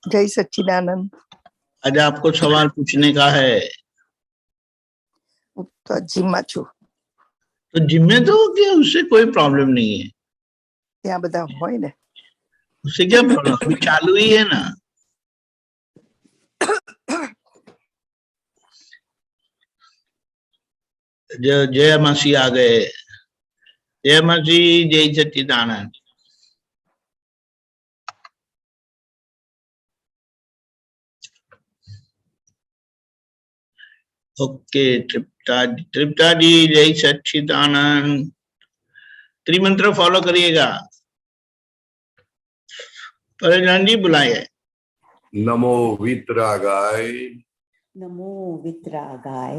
जय सच्चिदानंद। आज आपको सवाल पूछने का है। तो जिम्मा छू तो जिम्मे तो क्या, उससे कोई प्रॉब्लम नहीं है। ત્યાં બધા હોય ने उससे क्या प्रॉब्लम, अभी चालू ही है ना। जय मासी आ गए। जय मासी, जय सच्चिदानंद। ओके, त्रिप्ता जी जय सच्चिदानंद। त्रिमंत्र फॉलो करिएगा। परेशान जी बुलाए। नमो वितरागाय, नमो वितरागाय,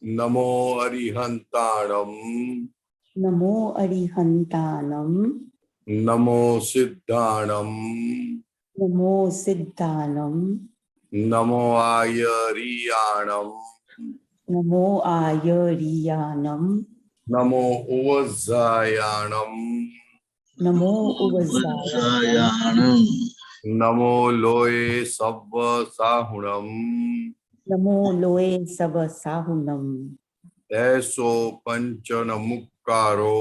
नमो अरिहंताणम, नमो अरिहंतानम, नमो सिद्धाणम, नमो सिद्धानम, नमो आयरियाणम, नमो आयरियानम, नमो उवज्जायाणम, नमो उवज्जायानम, उज्जायाणम। नमो लोये सव्व साहुणम, नमो लोये सब साहुनम, ऐसो पंचन मुक्कारो,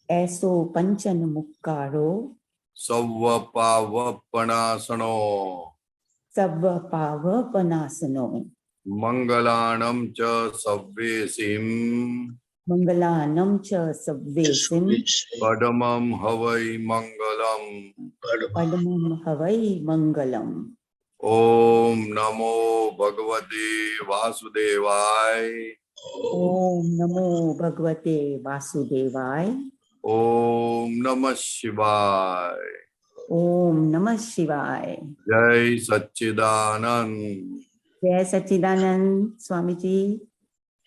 ऐसो पंचन मुक्कारो, सव्व पावपनासनो, सब पावपनासनो, मंगलाणं च सव्वेसिं, मंगलानम च सव्वेसिम, पदमं हवै मंगलम्। पद्मं हवै मंगलम। ओम नमो भगवते वासुदेवाय, ओम नमो भगवते वासुदेवाय, ओम नमः शिवाय। ओम नमः शिवाय। जय सच्चिदानंद। जय सच्चिदानंद स्वामी जी।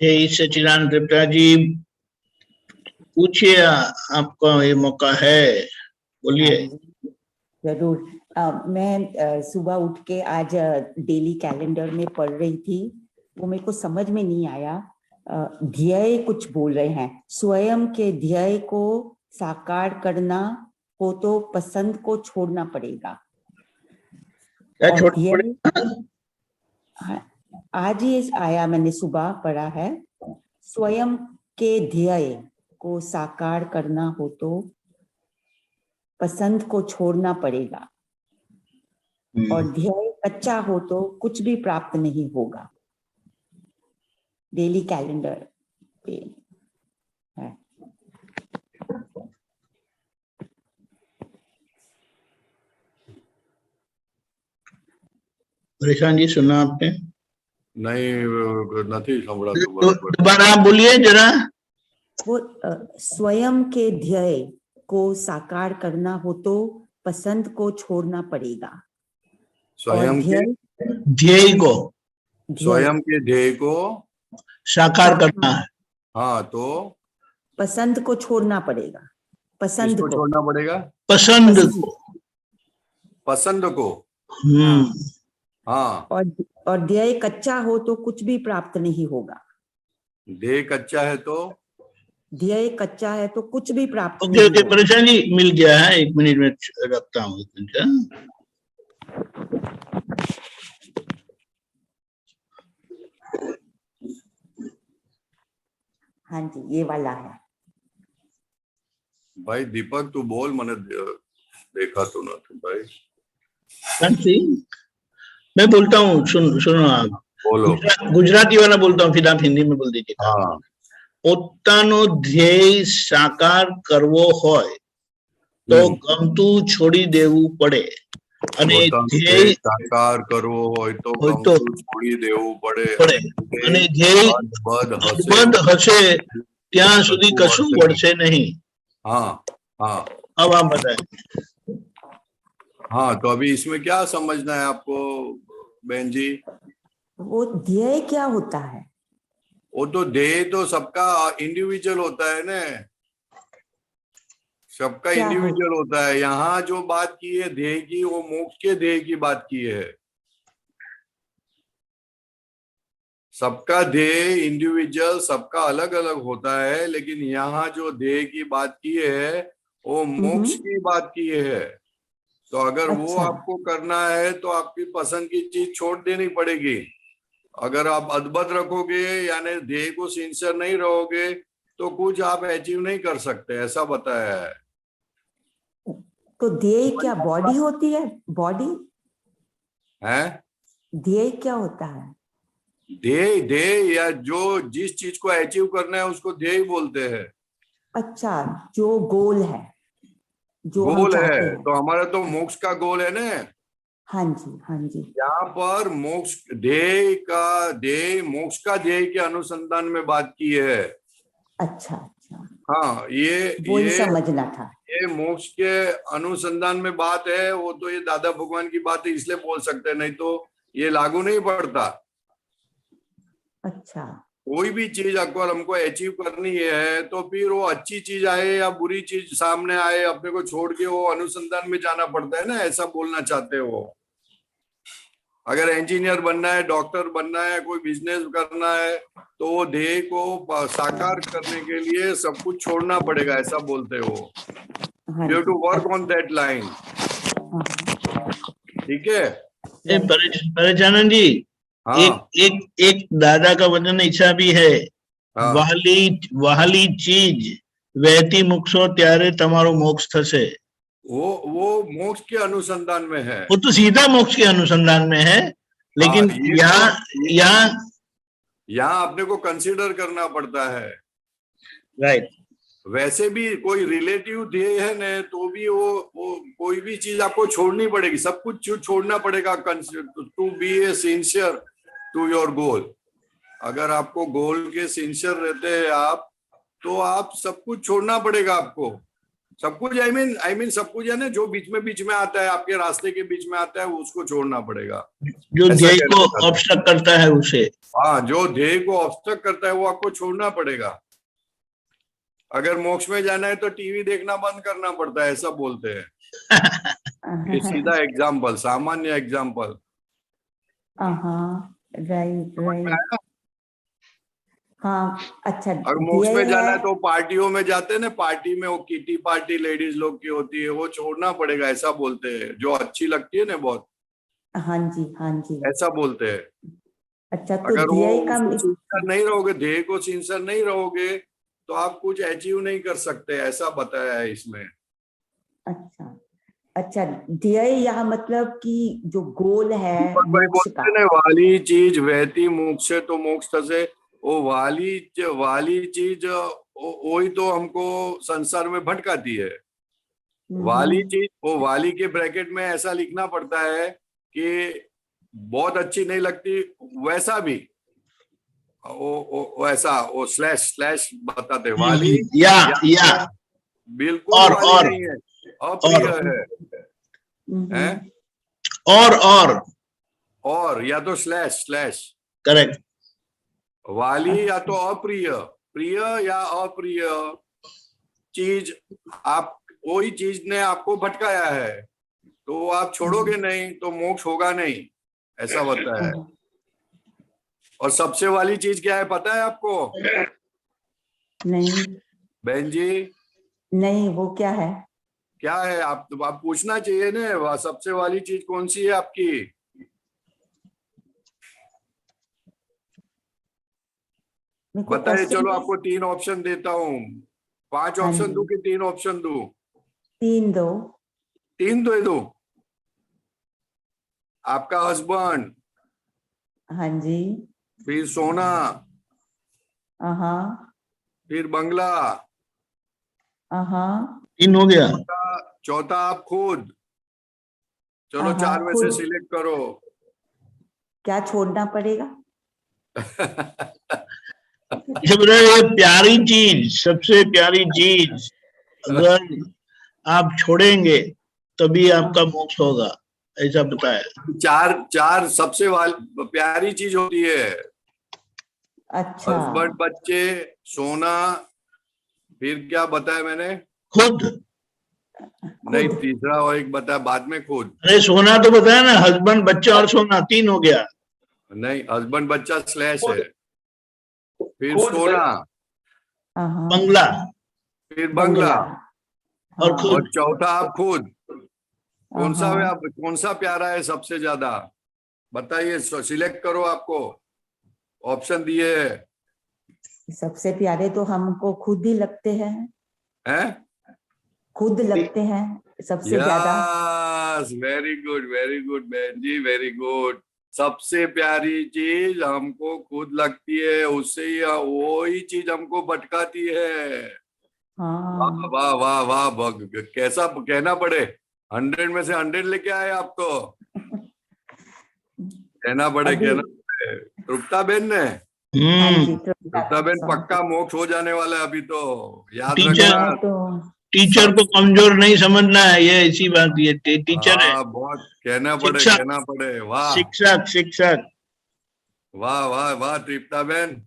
जय सच्चिदानंद। त्रिप्ता जी पूछिए, आपका ये मौका है, बोलिए। हाँ जी, जरूर। मैं सुबह उठ के आज डेली कैलेंडर में पढ़ रही थी, वो मेरे को समझ में नहीं आया। ध्येय कुछ बोल रहे हैं, स्वयं के ध्येय को साकार करना हो तो पसंद को छोड़ना पड़ेगा। क्या और छोड़ ध्येय आज ही आया, मैंने सुबह पढ़ा है, स्वयं के ध्येय को साकार करना हो तो पसंद को छोड़ना पड़ेगा, और ध्येय कच्चा हो तो कुछ भी प्राप्त नहीं होगा। डेली कैलेंडर पे है। परेशान जी सुना आपने? नहीं संभला दोबारा आप बोलिए जरा। वो स्वयं के ध्येय को साकार करना हो तो पसंद को छोड़ना पड़ेगा। स्वयं के ध्येय को, स्वयं के ध्येय को साकार करना है। हाँ, तो पसंद को छोड़ना पड़ेगा। पसंद किसको को छोड़ना पड़ेगा? पसंद को। पसंद को। हाँ। और ध्येय कच्चा हो तो कुछ भी प्राप्त नहीं होगा। ध्येय कच्चा है तो, ध्येय कच्चा है तो कुछ भी प्राप्त ओके नहीं ओके, होगा। परेशान जी मिल गया है, 1 मिनट में रखता हूँ। 1 मिनट। हाँ जी, ये वाला है। भाई दीपक तू बोल, मैंने देखा तो ना तुम भाई। मैं बोलता हूँ, सुनो आप। बोलो। गुजराती वाला बोलता हूँ, फिर आप हिंदी में बोल दीजिएगा। हाँ। પોતાનો ધ્યેય સાકાર કરવો હોય તો ગમતું છોડી દેવું પડે, અને ધ્યેય સાકાર કરવો હોય તો હોય તો ગમતું છોડી દેવું પડે, અને ધ્યેય બદ હશે ત્યાં સુધી કશું વળશે નહીં। हाँ हाँ। अब आप बताएं। हाँ, तो अभी इसमें क्या समझना है आपको बहन जी? वो ध्येय क्या होता है? वो तो ध्येय तो सबका इंडिविजुअल होता है ना, सबका इंडिविजुअल होता है। यहाँ जो बात की है ध्येय की, वो मोक्ष के ध्येय की बात की है। सबका ध्येय इंडिविजुअल, सबका अलग अलग होता है, लेकिन यहाँ जो ध्येय की बात की है वो मोक्ष की बात की है। तो अगर वो अच्छा। आपको करना है तो आपकी पसंद की चीज छोड़ देनी पड़ेगी। अगर आप अदबद रखोगे यानी ध्येय को सिंसियर नहीं रहोगे तो कुछ आप अचीव नहीं कर सकते, ऐसा बताया है। तो ध्येय क्या बॉडी होती है? बॉडी हैं? ध्येय क्या होता है? ध्येय ध्येय या जो जिस चीज को अचीव करना है उसको ध्येय बोलते हैं। अच्छा, जो गोल है, जो हम गोल चाहते है हैं। तो हमारा तो मोक्ष का गोल है ना। हाँ जी, हाँ जी। यहाँ पर मोक्ष ध्येय मोक्ष का ध्येय के अनुसंधान में बात की है। अच्छा अच्छा, हाँ, वही समझना था। ये मोक्ष के अनुसंधान में बात है। वो तो ये दादा भगवान की बात है इसलिए बोल सकते हैं, नहीं तो ये लागू नहीं पड़ता। अच्छा कोई भी चीज अगर हमको अचीव करनी है तो फिर वो अच्छी चीज आए या बुरी चीज सामने आए, अपने को छोड़ के वो अनुसंधान में जाना पड़ता है ना, ऐसा बोलना चाहते हो। अगर इंजीनियर बनना है, डॉक्टर बनना है, कोई बिजनेस करना है तो वो ध्येय को साकार करने के लिए सब कुछ छोड़ना पड़ेगा, ऐसा बोलते हो। हाँ यू हैव टू जी, वर्क ऑन दैट लाइन। हाँ, ठीक है। परिचानंद जी, हाँ एक एक दादा का वचन ऐसा भी है, हाँ वहाली चीज वहती मुक्सो त्यारे तमारो मोक्ष थसे। वो मोक्ष के अनुसंधान में है। वो तो सीधा मोक्ष के अनुसंधान में है, लेकिन यहाँ अपने को कंसीडर करना पड़ता है। राइट। वैसे भी कोई रिलेटिव ध्येय है न तो भी वो कोई भी चीज आपको छोड़नी पड़ेगी, सब कुछ छोड़ना पड़ेगा to be a sincere to your goal. अगर आपको गोल के सिंसियर रहते हैं आप तो आप सब कुछ छोड़ना पड़ेगा आपको। सब कुछ आई मीन सब कुछ है ना, जो बीच में आता है, आपके रास्ते के बीच में आता है, उसको छोड़ना पड़ेगा। जो ध्येय को ऑब्स्ट्रक्ट करता है उसे। हाँ, जो ध्येय को ऑब्स्ट्रक्ट करता है वो आपको छोड़ना पड़ेगा। अगर मोक्ष में जाना है तो टीवी देखना बंद करना पड़ता है, ऐसा बोलते हैं। ये सीधा एग्जाम्पल, सामान्य एग्जाम्पल। Right right. हाँ अच्छा, अगर मोक्ष में ध्येय जाना है है। तो पार्टियों में जाते हैं ना, पार्टी में वो किटी पार्टी लेडीज लोग की होती है, वो छोड़ना पड़ेगा, ऐसा बोलते हैं। जो अच्छी लगती है ना बहुत, हाँ जी, हाँ जी। ऐसा बोलते हैं। अच्छा, तो अगर वो ध्येय का उसको सिंसियर नहीं रहोगे, ध्येय को सिंसियर नहीं रहोगे तो आप कुछ अचीव नहीं कर सकते, ऐसा बताया है इसमें। अच्छा अच्छा, ध्येय यहाँ मतलब कि जो गोल है मोक्ष का। वाली चीज वहती मोक्ष से तो मोक्ष से, वो वाली चीज वही तो हमको संसार में भटकाती है। वाली चीज, वो वाली के ब्रैकेट में ऐसा लिखना पड़ता है कि बहुत अच्छी नहीं लगती, वैसा भी वो ऐसा वो स्लैश बताते वाली या बिल्कुल वाली नहीं है, अप्रिय है। और या तो स्लैश करेक्ट। वाली या तो अप्रिय, प्रिय या अप्रिय चीज, आप वही चीज ने आपको भटकाया है तो आप छोड़ोगे नहीं तो मोक्ष होगा नहीं, ऐसा बताया है। और सबसे वाली चीज क्या है पता है आपको? नहीं बहन जी, नहीं, वो क्या है? क्या है? आप पूछना चाहिए ना, सबसे वाली चीज कौन सी है आपकी? बताइए। चलो आपको 3 ऑप्शन देता हूँ। 5 ऑप्शन दूं कि 3 ऑप्शन दूं? 3 दो। 3 दे दूं? आपका हस्बैंड, हाँ जी, फिर सोना, फिर बंगला, 3 हो गया। चौथा आप खुद। चलो 4 में से सिलेक्ट करो। क्या छोड़ना पड़ेगा? ये प्यारी चीज, सबसे प्यारी चीज अगर आप छोड़ेंगे तभी आपका मोक्ष होगा, ऐसा बताया। 4 सबसे प्यारी चीज होती है। अच्छा, हस्बैंड, बच्चे, सोना, फिर क्या बताया मैंने? खुद नहीं, तीसरा और एक बताया बाद में, खुद। अरे सोना तो बताया ना, हस्बैंड बच्चा और सोना 3 हो गया। नहीं, हस्बैंड बच्चा स्लैश है, फिर सोना, बंगला, फिर बंगला और खुद। और चौथा आप खुद। कौन सा प्यारा है सबसे ज्यादा? बताइए, सिलेक्ट करो, आपको ऑप्शन दिए है। सबसे प्यारे तो हमको खुद ही लगते हैं, हैं? खुद लगते हैं सबसे ज्यादा। यस, वेरी गुड बहन जी, वेरी गुड। सबसे प्यारी चीज हमको खुद लगती है, उससे ही वो ही चीज हमको भटकाती है। हाँ वाह वाह वाह वाह, कैसा कहना पड़े, 100 में से 100 लेके आए आप तो। कहना पड़े तृप्ता बेन ने। हाँ जी, तृप्ता बेन पक्का मोक्ष हो जाने वाला है अभी तो, याद टीचर रखना। तो टीचर को कमजोर नहीं समझना है, ये ऐसी बात, ये टीचर है, बहुत कहना शिक्षक। पड़े। वाह शिक्षक। वाह वाह वाह, तृप्ता बेन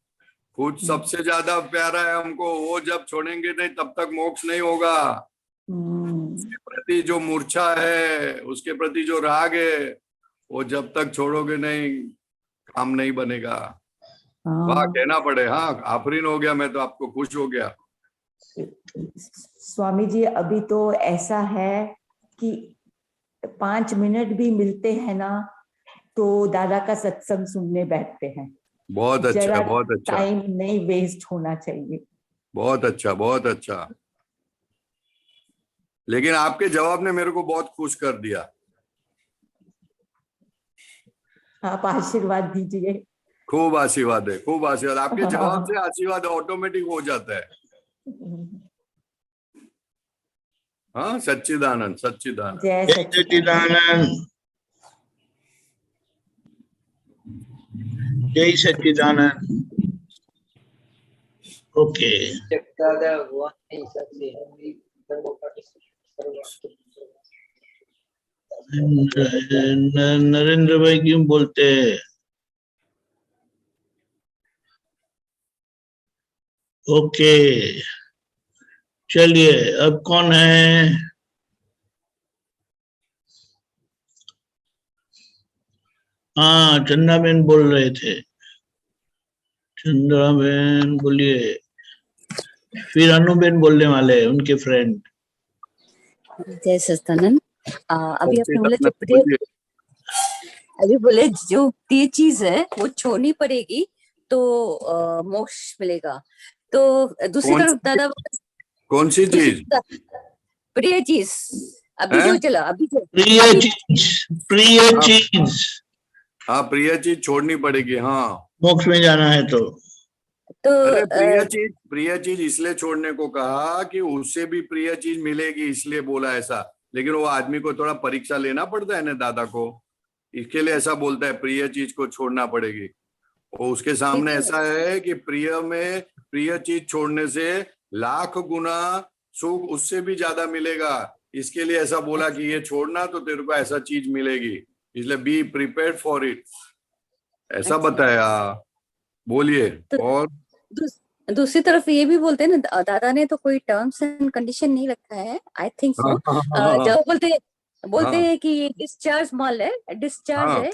खुद सबसे ज्यादा प्यारा है हमको। वो जब छोड़ेंगे नहीं तब तक मोक्ष नहीं होगा। उसके प्रति जो मूर्छा है, उसके प्रति जो राग है, वो जब तक छोड़ोगे नहीं काम नहीं बनेगा। वाह, कहना पड़े। हाँ, आफरीन हो गया, मैं तो आपको खुश हो गया। स्वामी जी, अभी तो ऐसा है कि 5 मिनट भी मिलते हैं ना तो दादा का सत्संग सुनने बैठते हैं। बहुत अच्छा, बहुत अच्छा, टाइम नहीं वेस्ट होना चाहिए। बहुत अच्छा। लेकिन आपके जवाब ने मेरे को बहुत खुश कर दिया। आप आशीर्वाद दीजिए। खूब आशीर्वाद है, खूब आशीर्वाद। आपके जवाब से आशीर्वाद ऑटोमेटिक हो जाता है। हाँ, सच्चिदानंद। जय सच्चिदानंद। जय सच्चिदानंद। ओके, नरेंद्र भाई क्यों बोलते हैं? ओके, चलिए, अब कौन है? हाँ, चंदा बेन बोल रहे थे। चंदा बेन बोलिए, फिर अनु बेन बोलने वाले हैं, उनके फ्रेंड। जय सच्चिदानंद। अभी आपने बोला अभी बोले जो प्रिय चीज है वो छोड़नी पड़ेगी तो मोक्ष मिलेगा। तो दूसरी तरफ दादा, कौन सी चीज? प्रिय चीज अभी जो चला, अभी जो प्रिय चीज। हाँ, प्रिय चीज छोड़नी पड़ेगी। हाँ, मोक्ष में जाना है तो अरे प्रिय चीज इसलिए छोड़ने को कहा कि उससे भी प्रिय चीज मिलेगी, इसलिए बोला ऐसा। लेकिन वो आदमी को थोड़ा परीक्षा लेना पड़ता है ना दादा को, इसके लिए ऐसा बोलता है प्रिय चीज को छोड़ना पड़ेगी। और उसके सामने ऐसा है कि प्रिय चीज छोड़ने से लाख गुना सुख उससे भी ज्यादा मिलेगा। इसके लिए ऐसा बोला कि ये छोड़ना तो तेरे को ऐसा चीज मिलेगी, इसलिए बी प्रिपेयर्ड फॉर इट, ऐसा बताया। बोलिए। और दूसरी तरफ ये भी बोलते हैं ना, दादा ने तो कोई टर्म्स एंड कंडीशन नहीं रखा है, आई थिंक सो। जब बोलते हैं कि ये डिस्चार्ज माल है, डिस्चार्ज है,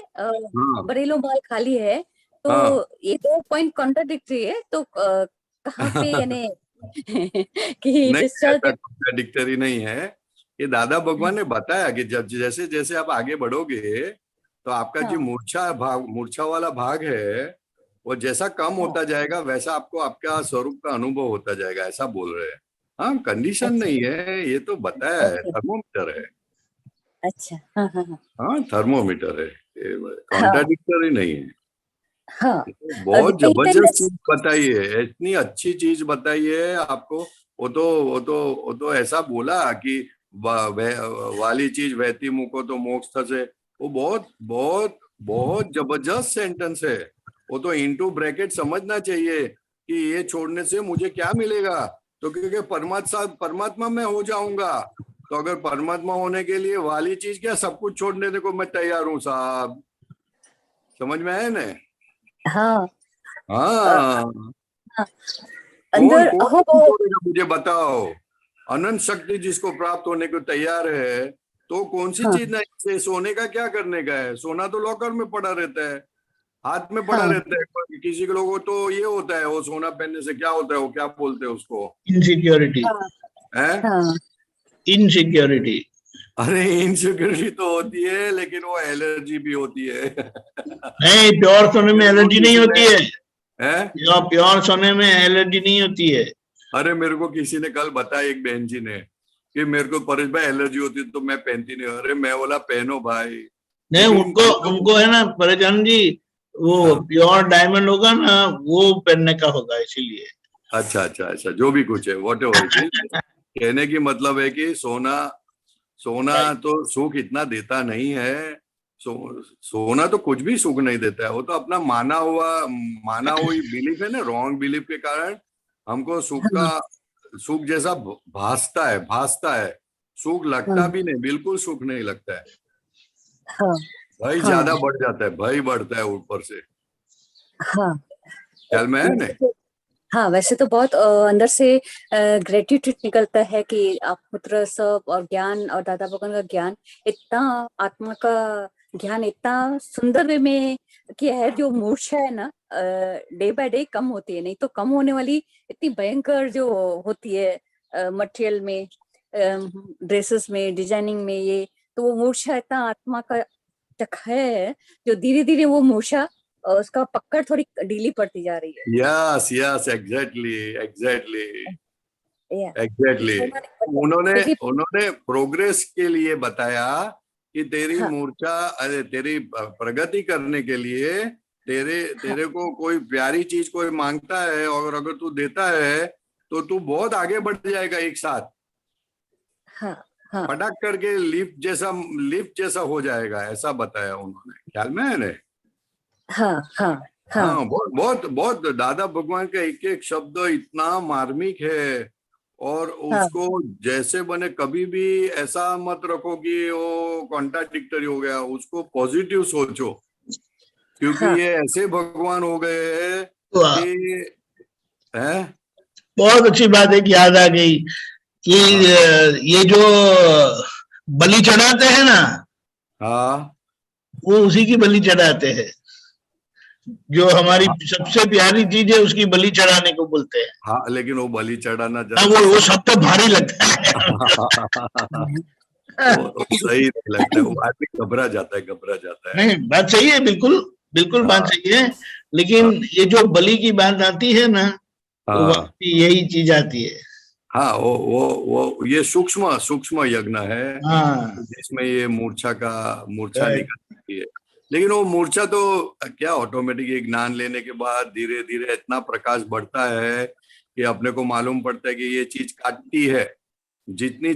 बरेलो माल खाली है, तो ये 2 पॉइंट कॉन्ट्राडिक्टरी है। तो कहाँ पे यानी कि डिस्चार्ज कॉन्ट्राडिक्टरी नहीं है। ये दादा भगवान ने बताया कि जब जैसे जैसे आप आगे बढ़ोगे तो आपका जो मूर्छा वाला भाग है वो जैसा कम होता जाएगा वैसा आपको आपका स्वरूप का अनुभव होता जाएगा, ऐसा बोल रहे हैं। हाँ, कंडीशन नहीं है, ये तो बताया है, थर्मोमीटर है। अच्छा, हाँ, थर्मोमीटर है, कॉन्ट्राडिक्टरी नहीं है। हाँ, बहुत जबरदस्त चीज बताई है, इतनी अच्छी चीज बताई है आपको। वो तो ऐसा बोला कि वाली चीज वहती मुको तो मोक्ष से, वो बहुत बहुत बहुत जबरदस्त सेंटेंस है। वो तो इनटू ब्रैकेट समझना चाहिए कि ये छोड़ने से मुझे क्या मिलेगा। तो क्योंकि परमात्मा में हो जाऊंगा, तो अगर परमात्मा होने के लिए वाली चीज क्या, सब कुछ छोड़ने को मैं तैयार हूँ साहब। समझ में आया ना? हाँ, अंदर मुझे बताओ। अनंत शक्ति जिसको प्राप्त होने को तैयार है, तो कौन सी चीज नहीं? सोने का क्या करने का है? सोना तो लॉकर में पड़ा रहता है, हाथ में पड़ा रहता है। किसी के लोगों तो ये होता है, वो सोना पहनने से क्या होता है, वो क्या बोलते हैं उसको, इनसिक्योरिटी। इनसिक्योरिटी। अरे इनसिक्योरिटी तो होती है, लेकिन वो एलर्जी भी होती है। नहीं, प्योर सोने में एलर्जी नहीं होती है। हैं? प्योर सोने में एलर्जी नहीं होती है। अरे मेरे को किसी ने कल बताया, एक बहन जी ने, कि मेरे को परेश भाई एलर्जी होती है तो मैं पहनती नहीं। अरे मैं बोला पहनो भाई। नहीं, उनको है ना परेशान जी, वो हाँ। प्योर डायमंड होगा ना, वो पहनने का होगा, इसीलिए। अच्छा अच्छा अच्छा, जो भी कुछ है, वॉट एवर इट इज, कहने की मतलब है कि सोना तो सुख इतना देता नहीं है। सोना तो कुछ भी सुख नहीं देता है। वो तो अपना माना हुई बिलीफ है ना, रॉन्ग बिलीफ के कारण हमको सुख जैसा भासता है। सुख लगता भी नहीं, बिल्कुल सुख नहीं लगता है। हाँ भय हाँ ज्यादा बढ़ जाता है, भय बढ़ता है ऊपर से। हाँ। ख्याल में है ना? हाँ, वैसे तो बहुत अंदर से ग्रेटिट्यूड निकलता है कि आप पुत्र सब और ज्ञान और दादा भगवान का ज्ञान, इतना आत्मा का ज्ञान इतना सुंदर वे में किया है। जो मूर्छा है ना, डे बाय डे कम होती है, नहीं तो कम होने वाली इतनी भयंकर जो होती है मटेरियल में, ड्रेसेस में, डिजाइनिंग में, ये तो वो मूर्छा इतना आत्मा का चखा है, जो धीरे धीरे वो मूर्छा उसका पकड़ थोड़ी ढीली पड़ती जा रही है। Yes exactly Yeah. उन्होंने प्रोग्रेस के लिए बताया कि तेरी हाँ। मूर्छा, अरे तेरी प्रगति करने के लिए तेरे को कोई प्यारी चीज कोई मांगता है, और अगर तू देता है तो तू बहुत आगे बढ़ जाएगा एक साथ। हाँ हाँ पटक करके लिफ्ट जैसा हो जाएगा, ऐसा बताया उन्होंने। ख्याल में है ना? हाँ हाँ हाँ हाँ, बहुत बहुत बहुत दादा भगवान का एक एक शब्द इतना मार्मिक है। और हाँ। उसको जैसे बने, कभी भी ऐसा मत रखो कि वो कॉन्ट्राडिक्टरी हो गया, उसको पॉजिटिव सोचो, क्योंकि हाँ। ये ऐसे भगवान हो गए हैं वाह, कि है। बहुत अच्छी बात है कि याद आ गई कि ये जो बलि चढ़ाते हैं ना, हाँ वो उसी की बलि चढ़ाते हैं। जो हमारी सबसे प्यारी चीज है, उसकी बलि चढ़ाने को बोलते हैं। हाँ, लेकिन वो बलि चढ़ाना हाँ, वो सब तो भारी लगता है। वो सही नहीं लगता है, वो आदमी घबरा जाता है। नहीं, बात सही है, बिल्कुल बिल्कुल बात सही है, लेकिन ये जो बलि की बात आती है ना, तो वाकई यही चीज आती है। हाँ, वो ये सूक्ष्म यज्ञ है, हाँ, जिसमें ये मूर्छा निकलती है। लेकिन वो मूर्छा तो क्या, ऑटोमेटिक ज्ञान लेने के बाद धीरे धीरे इतना प्रकाश बढ़ता है कि अपने को मालूम पड़ता है कि ये चीज काटती है। जितनी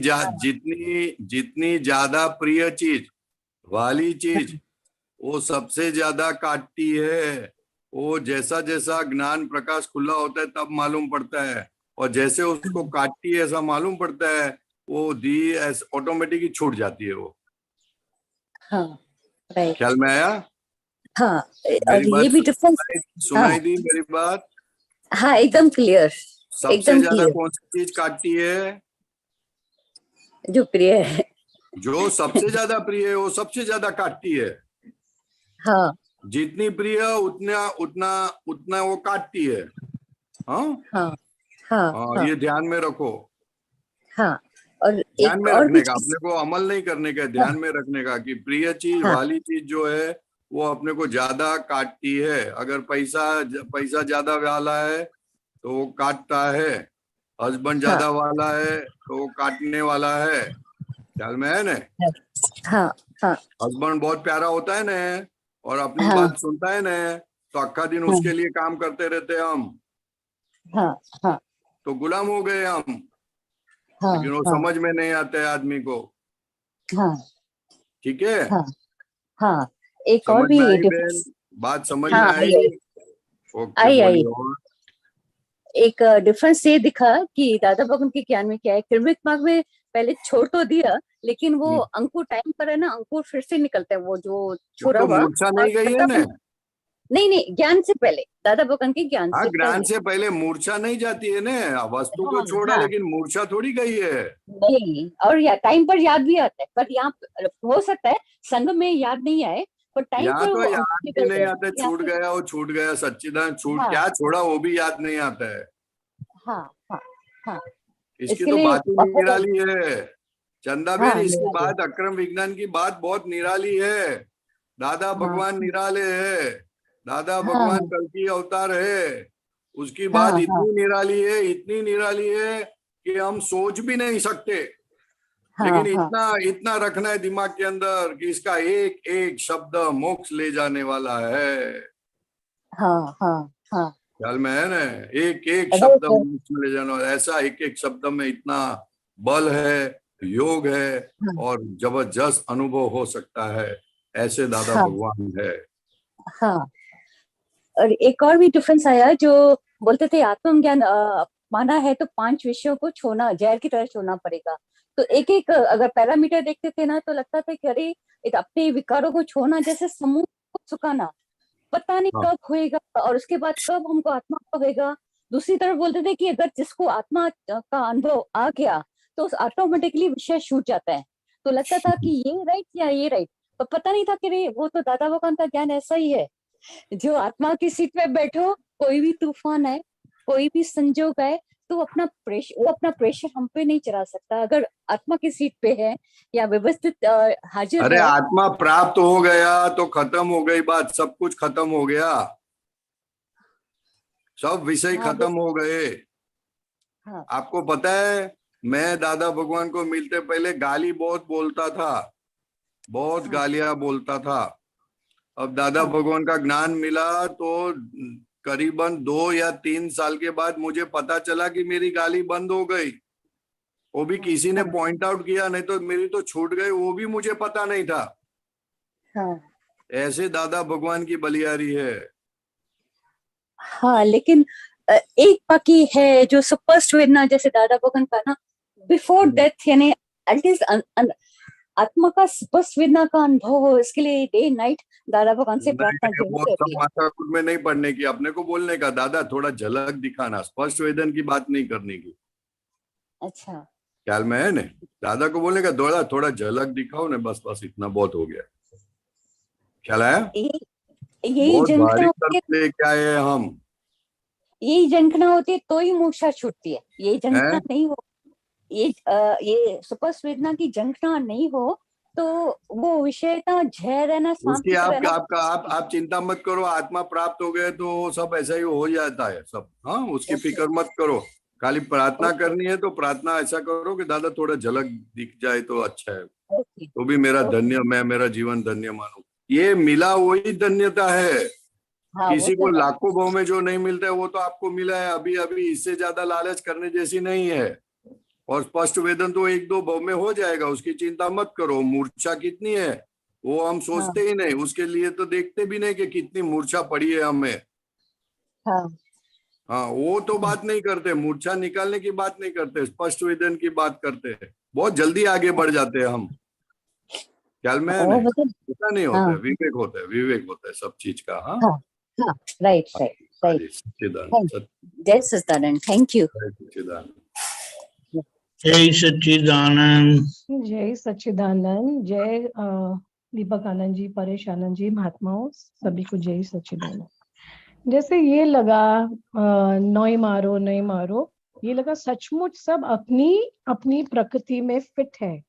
ज्यादा प्रिय चीज, वाली चीज, वो सबसे ज्यादा काटती है। वो जैसा जैसा ज्ञान प्रकाश खुला होता है तब मालूम पड़ता है, और जैसे उसको काटती है ऐसा मालूम पड़ता है, वो दी ऑटोमेटिक ही छूट जाती है वो। हाँ, राइट। ख्याल में आया? हाँ, और मेरी बात ये भी डिफरेंस। सुनाई दी मेरी बात? हाँ, एकदम क्लियर, सबसे एकदम ज्यादा क्लियर। कौन सी चीज काटती है? जो प्रिय है। जो सबसे ज्यादा प्रिय है वो सबसे ज्यादा काटती है। हाँ जितनी प्रिय उतना उतना उतना वो काटती है। हाँ हाँ हाँ हाँ ये ध्यान में रखो। हाँ। और ध्यान एक में और भी रखने का, चीज। अपने को अमल नहीं करने का, ध्यान में रखने का कि प्रिय चीज, हाँ वाली चीज जो है वो अपने को ज्यादा काटती है। अगर पैसा ज्यादा वाला है तो वो काटता है, हस्बैंड ज्यादा वाला है तो वो काटने वाला है। ख्याल में है ना? हाँ हाँ हस्बैंड बहुत प्यारा होता है ना, और अपनी हाँ बात सुनता है ना, तो अक्का दिन उसके लिए काम करते रहते हम, हाँ हाँ तो गुलाम हो गए हम। हाँ लेकिन वो हाँ समझ में नहीं आता है आदमी को। हाँ ठीक है? हाँ हाँ। एक और समझ भी में आई बहन? डिफरेंस। बात समझ हाँ, में आई आई? आई ओके, आई आई। बोलिए। और एक डिफरेंस ये दिखा कि दादा भगवान के ज्ञान में क्या है, किरमिक मार्ग में पहले छोड़ तो दिया, लेकिन वो अंकुर टाइम पर है ना, अंकुर फिर से निकलता है, वो जो छोड़ा तो हुआ। मूर्छा और नहीं गई है ना? नहीं, ज्ञान से पहले, दादा भगवान के ज्ञान हाँ, से ज्ञान पहले। से पहले मूर्छा नहीं जाती है ना। वस्तु को हाँ छोड़ा, हाँ। लेकिन मूर्छा थोड़ी गई है। नहीं, और टाइम पर याद भी आता है, पर यहाँ हो सकता है संग में याद नहीं आए, पर टाइम यहाँ पर तो वो याद निकल भी नहीं गया। आता, यहाँ छूट पे- गया वो छूट गया, सच्चिदानंद छूट, हाँ क्या छोड़ा वो भी याद नहीं आता है। हाँ हाँ हाँ। इसकी इसके तो लिए बात ही बहुत निराली है। चंदा बहन, हाँ, इसकी निराली। बात अक्रम विज्ञान की बात बहुत निराली है। दादा भगवान निराले है, दादा भगवान हाँ, कल की अवतार है। उसकी हाँ, बात हाँ, इतनी निराली है, इतनी निराली है कि हम सोच भी नहीं सकते। हाँ, लेकिन हाँ, इतना इतना रखना है दिमाग के अंदर कि इसका एक एक शब्द मोक्ष ले जाने वाला है। हाँ, हाँ, हाँ। ख्याल में है ना? एक एक अगर शब्द मोक्ष में ले जाने वाला, ऐसा एक एक शब्द में इतना बल है, योग है हाँ, और जबरदस्त अनुभव हो सकता है। ऐसे दादा हाँ, भगवान है। हाँ। और एक और भी डिफरेंस आया, जो बोलते थे आत्मज्ञान माना है तो 5 विषयों को छोड़ना, जहर की तरह छोड़ना पड़ेगा। तो एक एक अगर पैरामीटर देखते थे ना, तो लगता था कि अरे अपने विकारों को छोड़ना जैसे समूह को सुखाना, पता नहीं हाँ, कब होएगा और उसके बाद कब हमको आत्मा का होएगा। दूसरी तरफ बोलते थे कि अगर जिसको आत्मा का अनुभव आ गया तो ऑटोमेटिकली विषय छूट जाता है। तो लगता था कि ये राइट या ये राइट, पर पता नहीं था कि रे वो तो दादा भगवान का ज्ञान ऐसा ही है, जो आत्मा की सीट पे बैठो, कोई भी तूफान है, कोई भी संजोग है, तो वो अपना प्रेशर हम पे नहीं चला सकता। अगर आत्मा की सीट पे है या व्यवस्थित हाजिर अरे है। आत्मा प्राप्त हो गया तो खत्म हो गई बात, सब कुछ खत्म हो गया, सब विषय हाँ, खत्म हो गए। हाँ, आपको पता है, मैं दादा भगवान को मिलते पहले गाली बहुत बोलता था, बहुत हाँ, गालियां बोलता था। अब दादा हाँ, भगवान का ज्ञान मिला तो करीबन 2 या 3 साल के बाद मुझे पता चला कि मेरी गाली बंद हो गई। वो भी किसी ने हाँ, पॉइंट आउट किया, नहीं तो मेरी तो छूट गई, वो भी मुझे पता नहीं था। हाँ, ऐसे दादा भगवान की बलियारी है। हाँ। लेकिन एक बाकी है जो स्पष्ट वेदना, जैसे दादा भगवान का ना, बिफोर डेथ, यानी एटलीस्ट आत्मा का स्पष्ट वेदना का अनुभव हो, इसके लिए डे नाइट दादा भगवान से प्रार्थना नहीं, वो जरूर सब रहती है। माथाकूट में नहीं पड़ने की, अपने को बोलने का दादा थोड़ा झलक दिखाना, स्पष्ट वेदन की बात नहीं करने की। अच्छा। ख्याल में है ना? दादा को बोलने का थोड़ा थोड़ा झलक दिखाओ ना, बस बस इतना बहुत हो गया। ख्याल आया? यही बहुत झंखना भारी होती है, कर्म लेके आए हैं हम। यही झंखना होती है तो ही मूर्छा छूटती है। ये झंखना हैं? नहीं हो, ये स्पष्ट वेदना की झंखना नहीं हो, तो वो विषयता जय रहना, उसकी शांति से आप रहना। आपका आप चिंता मत करो, आत्मा प्राप्त हो गए तो वो सब ऐसा ही हो जाता है सब। हाँ, उसकी ओके, फिक्र मत करो, खाली प्रार्थना ओके, करनी है तो प्रार्थना ऐसा करो कि दादा थोड़ा झलक दिख जाए तो अच्छा है, ओके, तो भी मेरा ओके। धन्य, मैं मेरा जीवन धन्य मानू। ये मिला वही धन्यता है। हाँ, वो किसी तो को है। लाखों भाव में जो नहीं मिलता है वो तो आपको मिला है अभी अभी, इससे ज्यादा लालच करने जैसी नहीं है। और स्पष्ट वेदन तो 1-2 भाव में हो जाएगा, उसकी चिंता मत करो। मूर्छा कितनी है वो हम हाँ, सोचते ही नहीं, उसके लिए तो देखते भी नहीं कि कितनी मूर्छा पड़ी है हमें। हाँ, हाँ, वो तो हाँ। बात नहीं करते, मूर्छा निकालने की बात नहीं करते, स्पष्ट वेदन की बात करते हैं। बहुत जल्दी आगे बढ़ जाते हैं हम। ख्याल में है ओ नहीं? मतलब, ऐसा नहीं होता है, हाँ, विवेक होता है, विवेक होता है सब चीज का। हाँ, हाँ, हाँ। राइट, राइट, हाँ राइट। जी, सच्चिदानंद, थैंक जय सच्चिदानंद, थैंक यू। सच्चिदानंद। जय सच्चिदानंद। जय सच्चिदानंद, जय दीपक आनंद जी, परेश आनंद जी, महात्माओं सभी को जय सच्चिदानंद। जैसे ये लगा नोई मारो नहीं मारो, ये लगा सचमुच सब अपनी अपनी प्रकृति में फिट है।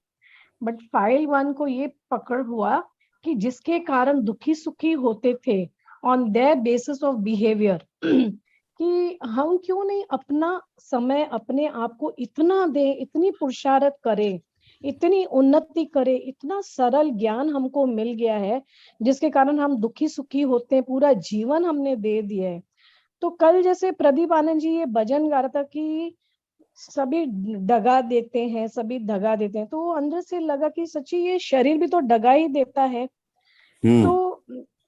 बट फाइल 1 को ये पकड़ हुआ कि जिसके कारण दुखी सुखी होते थे on their basis of behaviour, कि हम क्यों नहीं अपना समय अपने आप को इतना दे, इतनी पुरुषार्थ करें, इतनी उन्नति करें, इतना सरल ज्ञान हमको मिल गया है जिसके कारण हम दुखी सुखी होते हैं, पूरा जीवन हमने दे दिया है। तो कल जैसे प्रदीप आनंद जी ये भजन गा रहा था कि सभी दगा देते हैं, सभी दगा देते हैं, तो अंदर से लगा कि सच्ची ये शरीर भी तो दगा ही देता है। तो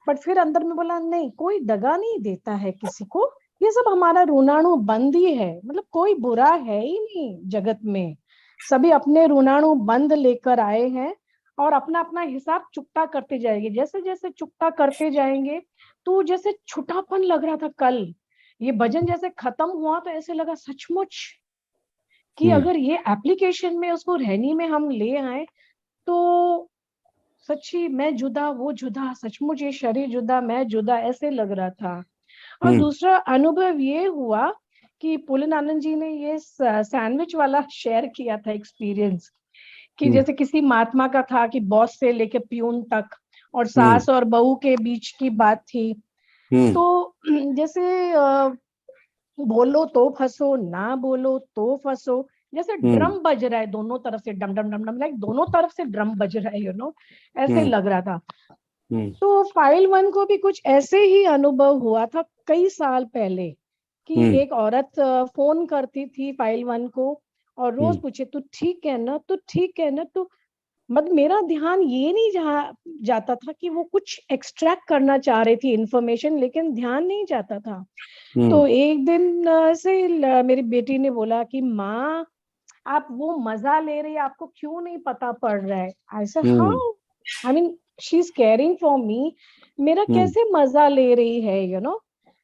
बट फिर अंदर में बोला नहीं, कोई दगा नहीं देता है किसी को, ये सब हमारा ऋणाणु बंद ही है, मतलब कोई बुरा है ही नहीं जगत में, सभी अपने ऋणाणु बंद लेकर आए हैं और अपना अपना हिसाब चुकता करते जाएंगे। जैसे जैसे चुकता करते जाएंगे तो जैसे छुटापन लग रहा था कल ये भजन जैसे खत्म हुआ, तो ऐसे लगा सचमुच कि अगर ये एप्लीकेशन में उसको रहनी में हम ले आए तो सच्ची मैं जुदा वो जुदा, सचमुच ये शरीर जुदा मैं जुदा, ऐसे लग रहा था। और दूसरा अनुभव ये हुआ कि पुलनानंद जी ने ये सैंडविच वाला शेयर किया था एक्सपीरियंस, कि जैसे किसी महात्मा का था कि बॉस से लेके प्यून तक और सास और बहू के बीच की बात थी। तो जैसे बोलो तो फंसो, ना बोलो तो फंसो, जैसे ड्रम बज रहा है दोनों तरफ से, डम डम डम डम, लाइक दोनों तरफ से ड्रम बज रहा है, ऐसे लग रहा था। तो फाइल 1 को भी कुछ ऐसे ही अनुभव हुआ था कई साल पहले कि एक औरत फोन करती थी फाइल 1 को और रोज पूछे तू ठीक है ना, तू ठीक है ना, तो मतलब मेरा ध्यान ये नहीं जाता था कि वो कुछ एक्सट्रैक्ट करना चाह रही थी इंफॉर्मेशन, लेकिन ध्यान नहीं जाता था। तो एक दिन से मेरी बेटी ने बोला कि माँ आप वो मजा ले रही है, आपको क्यों नहीं पता पड़ रहा है? I said how, I mean she is caring for me, मेरा कैसे मजा ले रही है,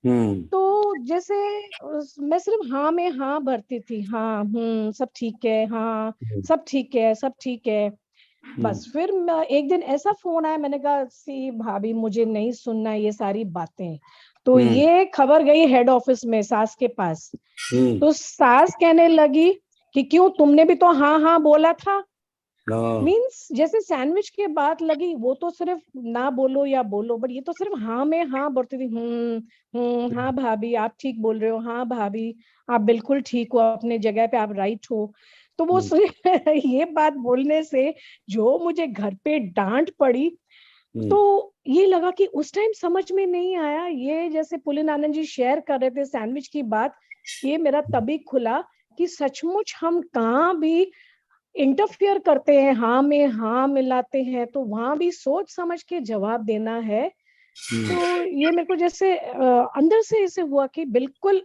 तो जैसे मैं सिर्फ हाँ में हाँ भरती थी, हाँ सब ठीक है, हाँ सब ठीक है, सब ठीक है, बस। फिर एक दिन ऐसा फोन आया, मैंने कहा सी भाभी मुझे नहीं सुनना ये सारी बातें। तो ये खबर गई हेड ऑफिस में सास के पास। तो सास कहने लगी कि क्यों, तुमने भी तो हाँ हाँ बोला था। मीन्स जैसे सैंडविच के बात लगी, वो तो सिर्फ ना बोलो या बोलो, बट ये तो सिर्फ हाँ में हाँ बढ़ती थी। हाँ भाभी आप ठीक बोल रहे हो, हाँ भाभी आप बिल्कुल ठीक हो, अपने जगह पे आप राइट हो। तो वो ये बात बोलने से जो मुझे घर पे डांट पड़ी, तो ये लगा कि उस टाइम समझ में नहीं आया। ये जैसे पुलिन आनंद जी शेयर कर रहे थे सैंडविच की बात, ये मेरा तभी खुला कि सचमुच हम कहाँ भी इंटरफियर करते हैं, हाँ में हाँ मिलाते हैं, तो वहां भी सोच समझ के जवाब देना है। तो ये मेरे को जैसे अंदर से ऐसे हुआ कि बिल्कुल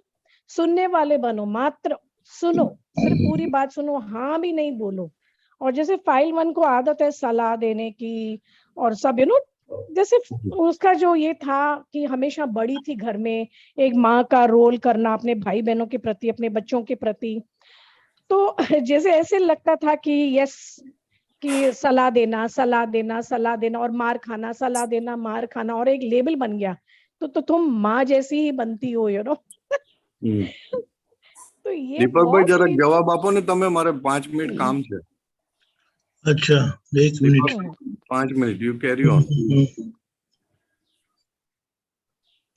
सुनने वाले बनो, मात्र सुनो, सिर्फ पूरी बात सुनो, हाँ भी नहीं बोलो। और जैसे फाइल 1 को आदत है सलाह देने की और सब, जैसे उसका जो ये था कि हमेशा बड़ी थी घर में, एक माँ का रोल करना अपने भाई बहनों के प्रति, अपने बच्चों के प्रति। तो जैसे ऐसे लगता था कि यस, कि सलाह देना सलाह देना सलाह देना और मार खाना, सलाह देना मार खाना, और एक लेबल बन गया तो तुम माँ जैसी ही बनती हो, तो ये दीपक भाई जरा मेरे- जवाब आपो ने, તમે મારે 5 મિનિટ કામ છે। अच्छा 1 minute. 5 minute, you carry on.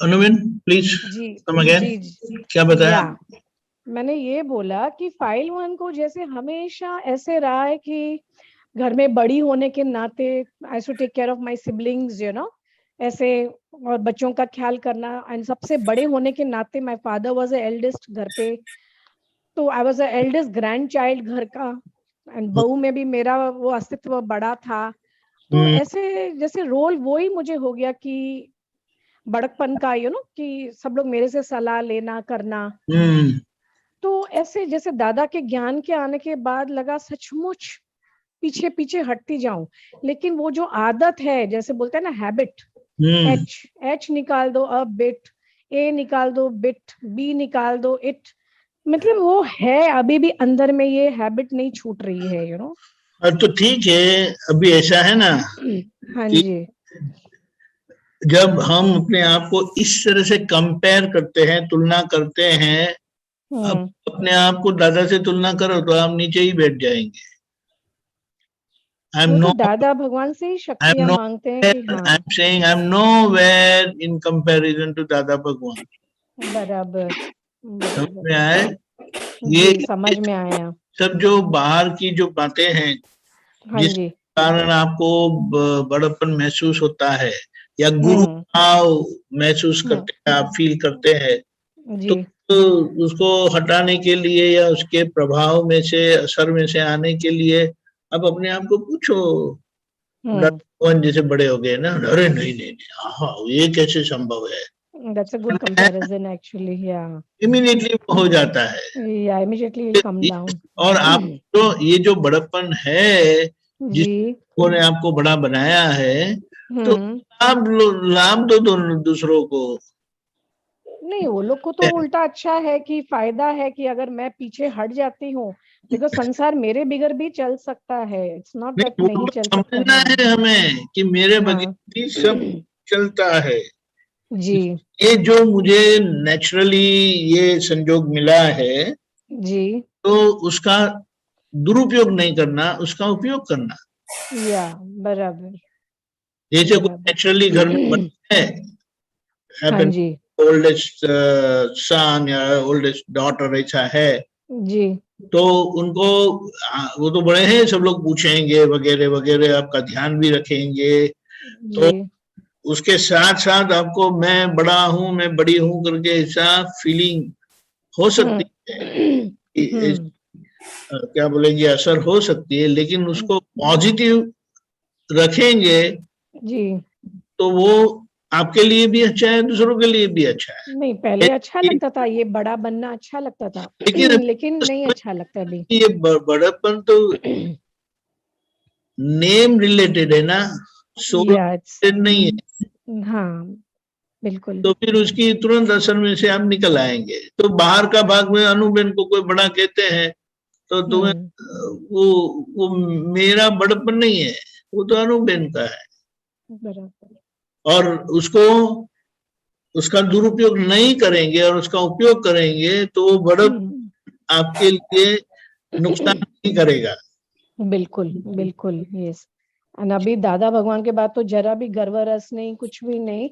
अनुमिन प्लीज जी कम अगेन, जी क्या बताया? या मैंने ये बोला कि फाइल 1 को जैसे हमेशा ऐसे रहा है कि घर में बड़ी होने के नाते I should take care of my siblings, ऐसे, और बच्चों का ख्याल करना। एंड सबसे बड़े होने के नाते my father was a eldest घर पे, तो I was a eldest grand child घर का। एंड बहू में भी मेरा वो अस्तित्व बड़ा था। तो ऐसे जैसे रोल वो ही मुझे हो गया कि बड़कपन का, कि सब लोग मेरे से सलाह लेना करना। तो ऐसे जैसे दादा के ज्ञान के आने के बाद लगा सचमुच पीछे पीछे हटती जाऊं, लेकिन वो जो आदत है, जैसे बोलते हैं ना हैबिट, एच निकाल दो अ बिट, ए निकाल दो बिट, बी निकाल दो इट, मतलब वो है अभी भी अंदर में, ये हैबिट नहीं छूट रही है, तो ठीक है, अभी ऐसा है ना हाँ कि जी, जब हम अपने आप को इस तरह से कंपेयर करते हैं, तुलना करते हैं, अब अपने आप को दादा से तुलना करो तो आप नीचे ही बैठ जाएंगे। वो तो दादा भगवान से ही शक्तियां मांगते हैं कि हाँ, I'm saying I'm nowhere in comparison to दादा भगवान। बराबर समझ में आए? जी, समझ में आया। सब जो बाहर की जो बातें हैं, हाँ जिस जी, कारण आपको बड़प्पन महसूस होता है या गुरु भाव महसूस करते हैं, आप फील करते हैं, जी, तो उसको हटाने के लिए या उसके प्रभाव में से, असर में से आने के लिए आप अपने आप को पूछो, भगवान जैसे बड़े हो गए ना, अरे नहीं नहीं नहीं, हाँ ये कैसे संभव है? that's a good comparison actually, yeah, immediately हो जाता है। yeah, immediately you come down। और आप तो ये जो बड़प्पन है, जी, जिसने आपको बड़ा बनाया है, तो लाभ दो दोनों दूसरों को। नहीं, वो लोग को तो उल्टा अच्छा है कि फायदा है कि अगर मैं पीछे हट जाती हूँ, बिकॉज संसार मेरे बिगर भी चल सकता है, इट्स नॉट दैट नहीं चल सकता समझना है हमें कि मेरे बगैर भी सब चलता है। जी ये जो मुझे नेचुरली ये संजोग मिला है, जी, तो उसका दुरुपयोग नहीं करना, उसका उपयोग करना। या बराबर जैसे कोई बराबर। नेचुरली घर में बच्चे हैं, हाँ हैपन जी ओल्डेस्ट सन या ओल्डेस्ट डॉटर ऐसा है, जी तो उनको वो तो बड़े हैं, सब लोग पूछेंगे वगैरह वगैरह, आपका ध्यान भी रखेंगे। तो जी उसके साथ साथ आपको मैं बड़ा हूं, मैं बड़ी हूं करके ऐसा फीलिंग हो सकती है, हम्म क्या बोलेंगे, असर हो सकती है, लेकिन उसको पॉजिटिव रखेंगे जी। तो वो आपके लिए भी अच्छा है, दूसरों के लिए भी अच्छा है। नहीं पहले अच्छा लगता था, ये बड़ा बनना अच्छा लगता था लेकिन लेकिन नहीं अच्छा लगता अभी। ये बड़प्पन तो नेम रिलेटेड है ना, सोल या रिलेटेड नहीं है। हाँ बिल्कुल। तो फिर उसकी तुरंत असर में से आप निकल आएंगे। तो बाहर का भाग में अनुभव को कोई बड़ा कहते हैं तो तुम्हें वो मेरा बड़प्पन नहीं है, वो तो अनुभव का है। बराबर। और उसको उसका दुरुपयोग नहीं करेंगे और उसका उपयोग करेंगे तो वो बड़प्पन आपके लिए नुकसान नहीं करेगा। बिल्कुल बिल्कुल यस। और अभी दादा भगवान के बाद तो जरा भी गर्व रस नहीं, कुछ भी नहीं,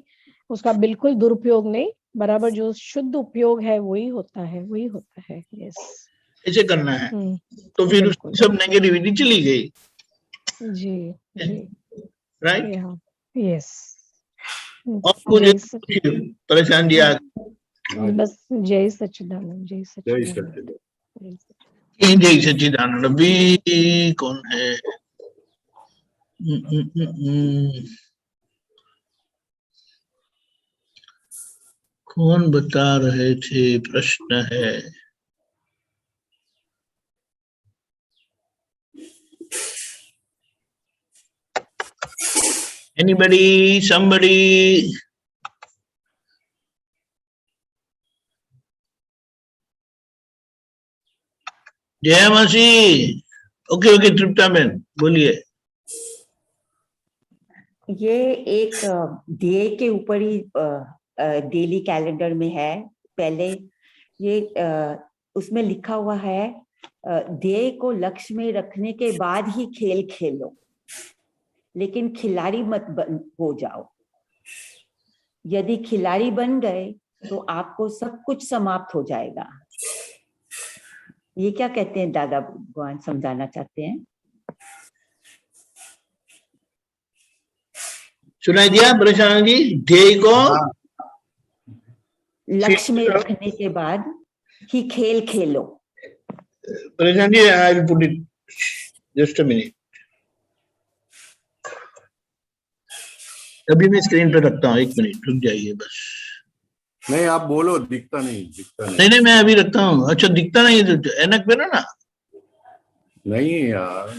उसका बिल्कुल दुरुपयोग नहीं, बराबर जो शुद्ध उपयोग है वही होता है, वही होता है। यस ऐसे करना है, तो फिर बिल्कुल। उसकी सब नेगेटिविटी चली गई। जी जी राइट। यस। और कुछ परेशान जी आ बस जय सच्चिदानंद, जय जय सच्चिदानंद, सच्चिदानंद। जय सच्चिदानंद। जय सच्चिदानंद। अभी कौन है? कौन बता रहे थे? प्रश्न है। Anybody? Somebody? जय मासी। ओके ओके, तृप्ता बहन बोलिए। ये एक ध्येय के ऊपर ही डेली कैलेंडर में है। पहले ये उसमें लिखा हुआ है ध्येय को लक्ष्य में रखने के बाद ही खेल खेलो, लेकिन खिलाड़ी मत हो जाओ। यदि खिलाड़ी बन गए तो आपको सब कुछ समाप्त हो जाएगा। ये क्या कहते हैं दादा भगवान, समझाना चाहते हैं? सुनाई दिया परेशान जी? ध्येय को लक्ष्य में रखने के बाद ही खेल खेलो। परेशान जी, I will put it, just a minute. अभी मैं स्क्रीन पे रखता हूँ, 1 मिनट रुक जाइए बस। नहीं आप बोलो, दिखता नहीं, दिखता नहीं। नहीं नहीं, मैं अभी रखता हूँ। अच्छा दिखता नहीं है तो ऐनक पे ना नहीं यार,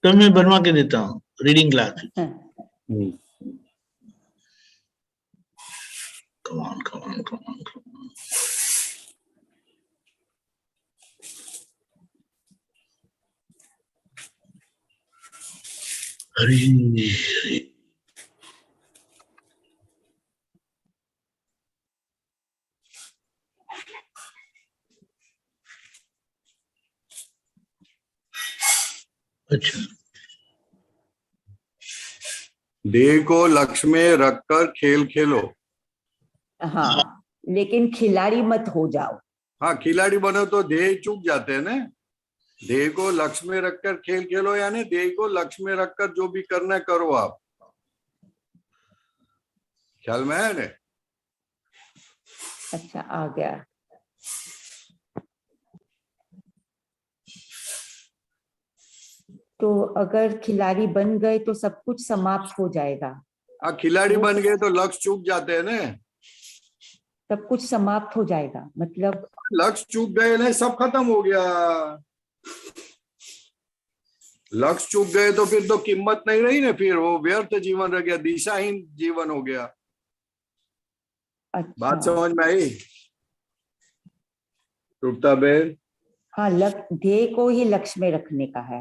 तो मैं बनवा के देता हूँ reading glass. Come on, come on, come on, come on. Hari Hari. अच्छा, ध्येय को लक्ष्य में रखकर खेल खेलो। हाँ, लेकिन खिलाड़ी मत हो जाओ। हाँ, खिलाड़ी बनो तो ध्येय चूक जाते हैं ना। ध्येय को लक्ष्य में रखकर खेल खेलो, यानी ध्येय को लक्ष्य में रखकर जो भी करना है करो आप। ख्याल में है ना? अच्छा आ गया। तो अगर खिलाड़ी बन गए तो सब कुछ समाप्त हो जाएगा। हाँ, खिलाड़ी बन गए तो लक्ष्य चूक जाते हैं ना। सब कुछ समाप्त हो जाएगा मतलब लक्ष्य चूक गए ना, सब खत्म हो गया। लक्ष्य चूक गए तो फिर तो कीमत नहीं रही ना, फिर वो व्यर्थ जीवन रह गया, दिशाहीन जीवन हो गया। अच्छा। बात समझ में आई तृप्ता बहन? हाँ, ध्येय को ही लक्ष्य में रखने का है।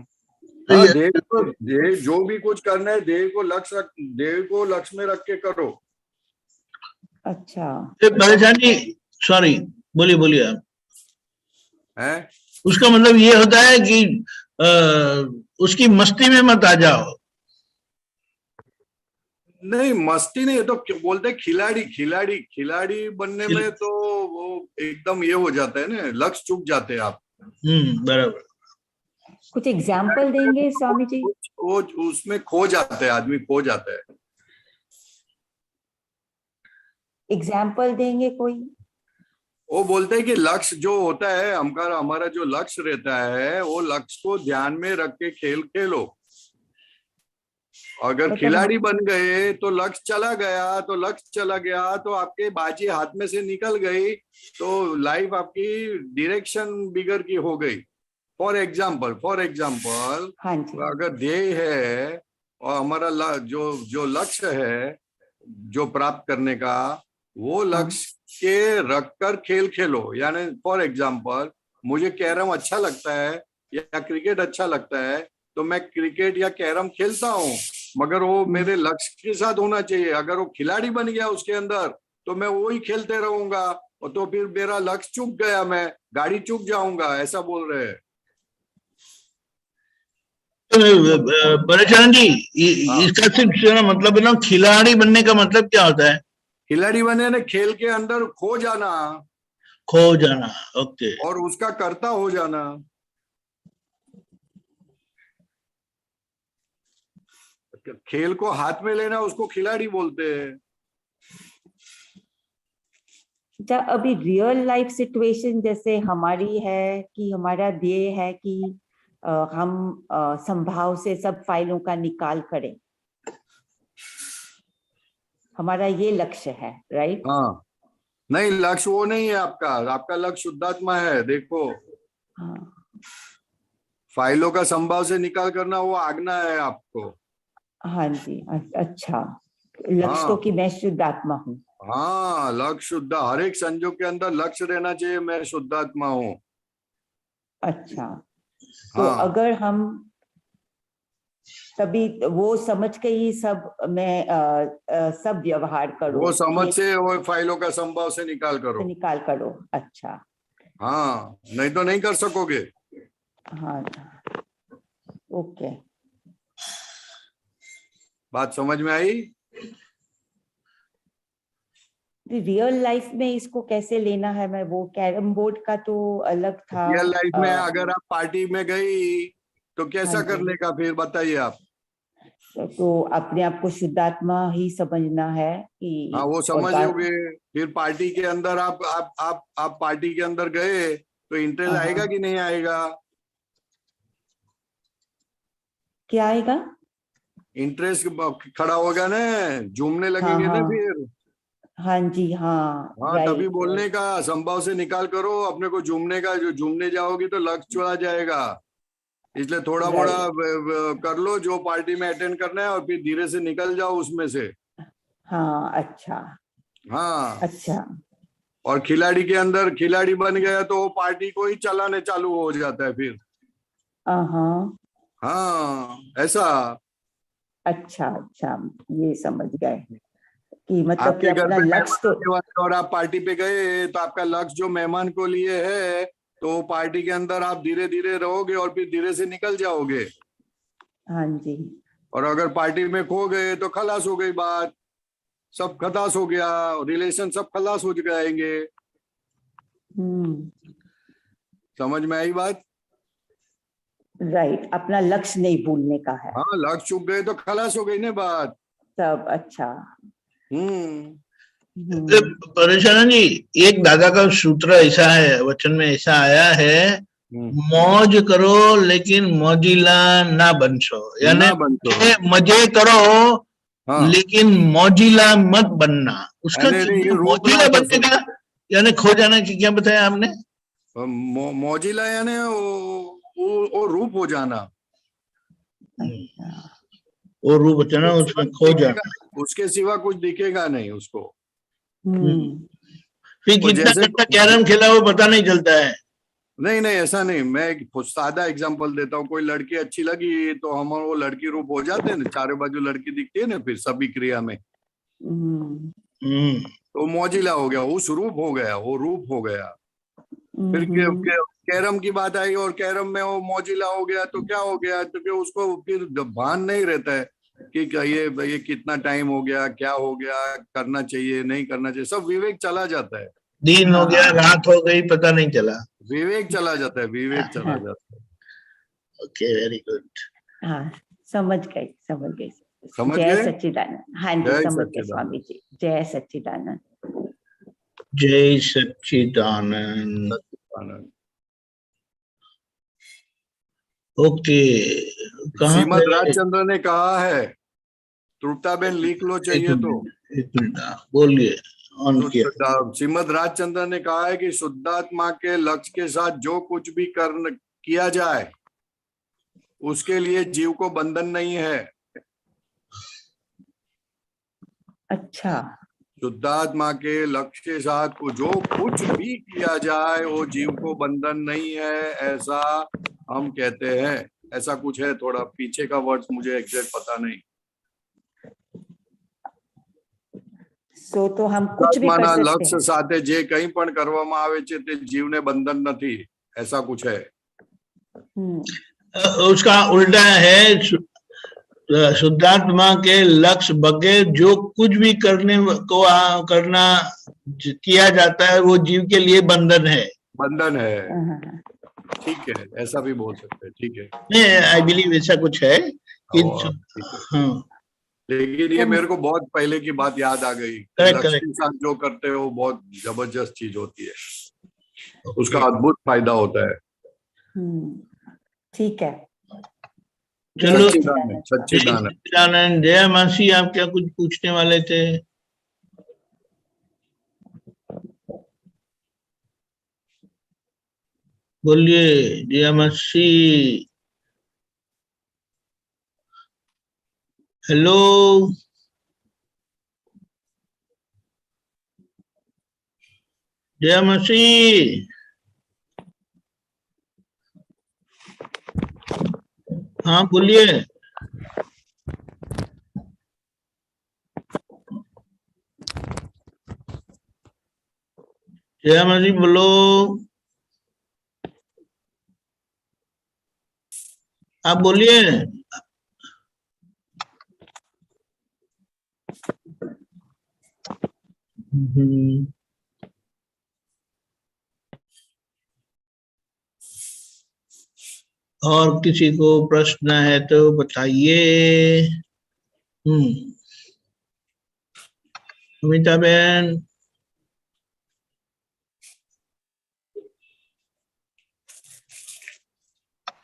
हाँ, ध्येय जो भी कुछ करना है ध्येय को लक्ष्य में रख के करो। अच्छा, परेशानी, सॉरी, बोलिए बोलिए आप। है उसका मतलब ये होता है कि उसकी मस्ती में मत आ जाओ। नहीं, मस्ती नहीं, तो बोलते खिलाड़ी खिलाड़ी खिलाड़ी बनने में तो वो एकदम ये हो जाता है ना, लक्ष्य चूक जाते हैं आप। बराबर। कुछ एग्जाम्पल देंगे स्वामी जी? वो उसमें खो जाते हैं, आदमी खो जाता है। एग्जाम्पल देंगे कोई? वो बोलते हैं कि लक्ष्य जो होता है, हमारा जो लक्ष्य रहता है, वो लक्ष्य को ध्यान में रख के खेल खेलो। अगर खिलाड़ी बन गए तो लक्ष्य चला गया, तो लक्ष्य चला गया तो आपके बाजी हाथ में से निकल गई, तो लाइफ आपकी डायरेक्शन बिगड़ की हो गई। फॉर एग्जाम्पल हाँ जी। अगर ध्येय है और हमारा जो लक्ष्य है जो प्राप्त करने का, वो लक्ष्य के रखकर खेल खेलो। यानी फॉर एग्जाम्पल मुझे कैरम अच्छा लगता है या क्रिकेट अच्छा लगता है, तो मैं क्रिकेट या कैरम खेलता हूँ, मगर वो मेरे लक्ष्य के साथ होना चाहिए। अगर वो खिलाड़ी बन गया उसके अंदर, तो मैं वो ही खेलते रहूंगा, और तो फिर मेरा लक्ष्य चूक गया, मैं गाड़ी चूक जाऊंगा, ऐसा बोल रहे हैं। परेशान जी, इसका सिर्फ मतलब है ना, खिलाड़ी बनने का मतलब क्या होता है? खिलाड़ी बने ने खेल के अंदर खो जाना। खो जाना, ओके। और उसका कर्ता हो जाना। खेल को हाथ में लेना, उसको खिलाड़ी बोलते हैं। अभी रियल लाइफ सिचुएशन जैसे हमारी है कि हमारा ध्येय है कि हम संभाव से सब फाइलों का निकाल करें, हमारा ये लक्ष्य है, राइट? हाँ, नहीं, लक्ष्य वो नहीं है आपका लक्ष्य शुद्धात्मा है। देखो, हाँ फाइलों का संभाव से निकाल करना वो आज्ञा है आपको। हाँ जी। अच्छा, लक्ष्य तो कि मैं शुद्ध आत्मा हूँ। हाँ, लक्ष्य शुद्ध, हर एक संजोग के अंदर लक्ष्य रहना चाहिए, मैं शुद्धात्मा हूँ। अच्छा, तो हाँ, अगर हम तभी वो समझ के ही सब मैं सब व्यवहार करो, वो समझ से वो फाइलों का संभाव से निकाल करो। निकाल करो। अच्छा, हाँ, नहीं तो नहीं कर सकोगे। हाँ, ओके, बात समझ में आई? रियल लाइफ में इसको कैसे लेना है? मैं वो कैरम बोर्ड का तो अलग था। रियल लाइफ में अगर आप पार्टी में गई तो कैसा हाँ जी। करने का, फिर बताइए आप। तो अपने आप को शुद्धात्मा ही समझना है कि हाँ, वो समझोगे। फिर पार्टी के अंदर आप पार्टी के अंदर गए तो इंटरेस्ट आएगा कि नहीं आएगा? क्या आएगा? इंटरेस्ट खड़ा होगा ना, झूमने लगेंगे ना फिर। हाँ जी, हाँ, हाँ, तभी बोलने का संभाव से निकाल करो अपने को झूमने का। जो झूमने जाओगी तो लक्ष्य चला जाएगा, इसलिए थोड़ा बड़ा कर लो जो पार्टी में अटेंड करना है, और फिर धीरे से निकल जाओ उसमें से। हाँ, अच्छा, हाँ, अच्छा, और खिलाड़ी के अंदर खिलाड़ी बन गया तो वो पार्टी को ही चलाने चालू हो जाता है फिर। हाँ, ऐसा। अच्छा, अच्छा, ये समझ गए कि मतलब कि आपके घर अपना पे लक्ष्य तो मेहमान आने और आप पार्टी पे गए, तो आपका लक्ष्य जो मेहमान को लिए है, तो पार्टी के अंदर आप धीरे धीरे रहोगे और फिर धीरे से निकल जाओगे। हाँ जी, और अगर पार्टी में खो गए तो खलास हो गई बात, सब खलास हो गया, रिलेशन सब खलास हो जाएंगे। समझ में आई बात? राइट, अपना लक्ष्य नहीं भूलने का है। हाँ, लक्ष्य चूक गए तो खलास हो गई ना बात। सब अच्छा। परेशान जी, एक दादा का सूत्र ऐसा है, वचन में ऐसा आया है, मौज करो लेकिन मौजिला ना बनसो। यानी मजे करो, लेकिन मौजिला मत बनना। उसका मौजिला बनने का यानी खो जाना की क्या बताया आपने? मौजिला यानी वो रूप हो जाना, वो रूप हो जाना, उसमें खो जाना, उसके सिवा कुछ दिखेगा नहीं उसको। फिर कितना घंटा कैरम खेला वो पता नहीं चलता है। नहीं नहीं, ऐसा नहीं। मैं एक सादा एग्जांपल देता हूँ। कोई लड़की अच्छी लगी तो हम वो लड़की रूप हो जाते हैं ना, चारों बाजू लड़की दिखती है ना फिर सभी क्रिया में। तो मौजिला हो गया, उस रूप हो गया, वो रूप हो गया। फिर कैरम की बात आई और कैरम में वो मौजिला हो गया तो क्या हो गया, तो कि उसको फिर भान नहीं रहता है कि ये कितना टाइम हो गया, क्या हो गया, करना चाहिए नहीं करना चाहिए, सब विवेक चला जाता है। दिन हो गया, रात हो गई, पता नहीं चला। विवेक चला जाता है, विवेक चला हाँ। जाता है। Okay, very good. हाँ, समझ गई समझ गई। समझ जय गए? सच्चिदानंद। हाँ जी, जय समझ गए सच्चिदानंद। स्वामी जी। जय सच्चिदानंद। जय सच्चिदानंद। आनंद। ओके, कहाँ श्रीमद गए? राजचंद्र ने कहा है, तृप्ताबेन लिख लो चाहिए तो। एक मिनट, बोलिए, ऑन किया। तो श्रीमद राजचंद्र ने कहा है कि शुद्धात्मा के लक्ष्य के साथ जो कुछ भी किया जाए उसके लिए जीव को बंधन नहीं है। अच्छा, शुद्धात्मा के लक्ष्य के साथ को जो कुछ भी किया जाए वो जीव को बंधन नहीं है, ऐसा हम कहते हैं। ऐसा कुछ है, थोड़ा पीछे का वर्ड्स मुझे एग्जैक्ट पता नहीं। तो हम कुछ भी कर सकते લક્ષ્ય हैं। સાથે જે કંઈ પણ કરવામાં આવે છે તે જીવને બંધન નથી, ऐसा कुछ है। उसका उल्टा है, शुद्धात्मा के लक्ष्य बगैर जो कुछ भी करना किया जाता है वो जीव के लिए बंधन है। बंधन है, हाँ, ठीक है, ऐसा भी बोल सकते हैं, ठीक है। नहीं, आई बिलीव ऐसा कुछ है कि ठीक है। हाँ, लेकिन ये मेरे को बहुत पहले की बात याद आ गई। करेक्ट, लक्ष्य करेक्ट। के साथ जो करते हो वो बहुत जबरदस्त चीज होती है, उसका अद्भुत फायदा होता है। ठीक है। चलो, सच्चिदानंद, सच्चिदानंद। सच्चिदानंद। जया मासी, आप क्या कुछ पूछने वाले थे? बोलिए जया मासी। हेलो, जया मासी। हाँ, बोलिए। जया मासी बोलो। आप बोलिए। और किसी को प्रश्न है तो बताइए। अमिता बहन।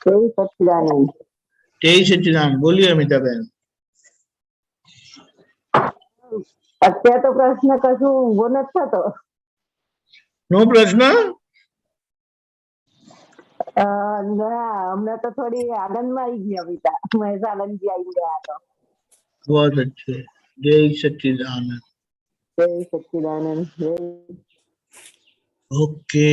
जय सच्चिदानंद। जय सच्चिदानंद। बोलिए अमिता बहन। અત્યારે તો પ્રશ્ન કશું ઊભો નથી થતો. નો પ્રશ્ન? ના, હમણાં તો થોડી આનંદમાં આવી ગઈ અમિતા. મહેશ આનંદજી આવી ગયા તો. बहुत अच्छे। जय सच्चिदानंद। जय सच्चिदानंद। जय। ओके,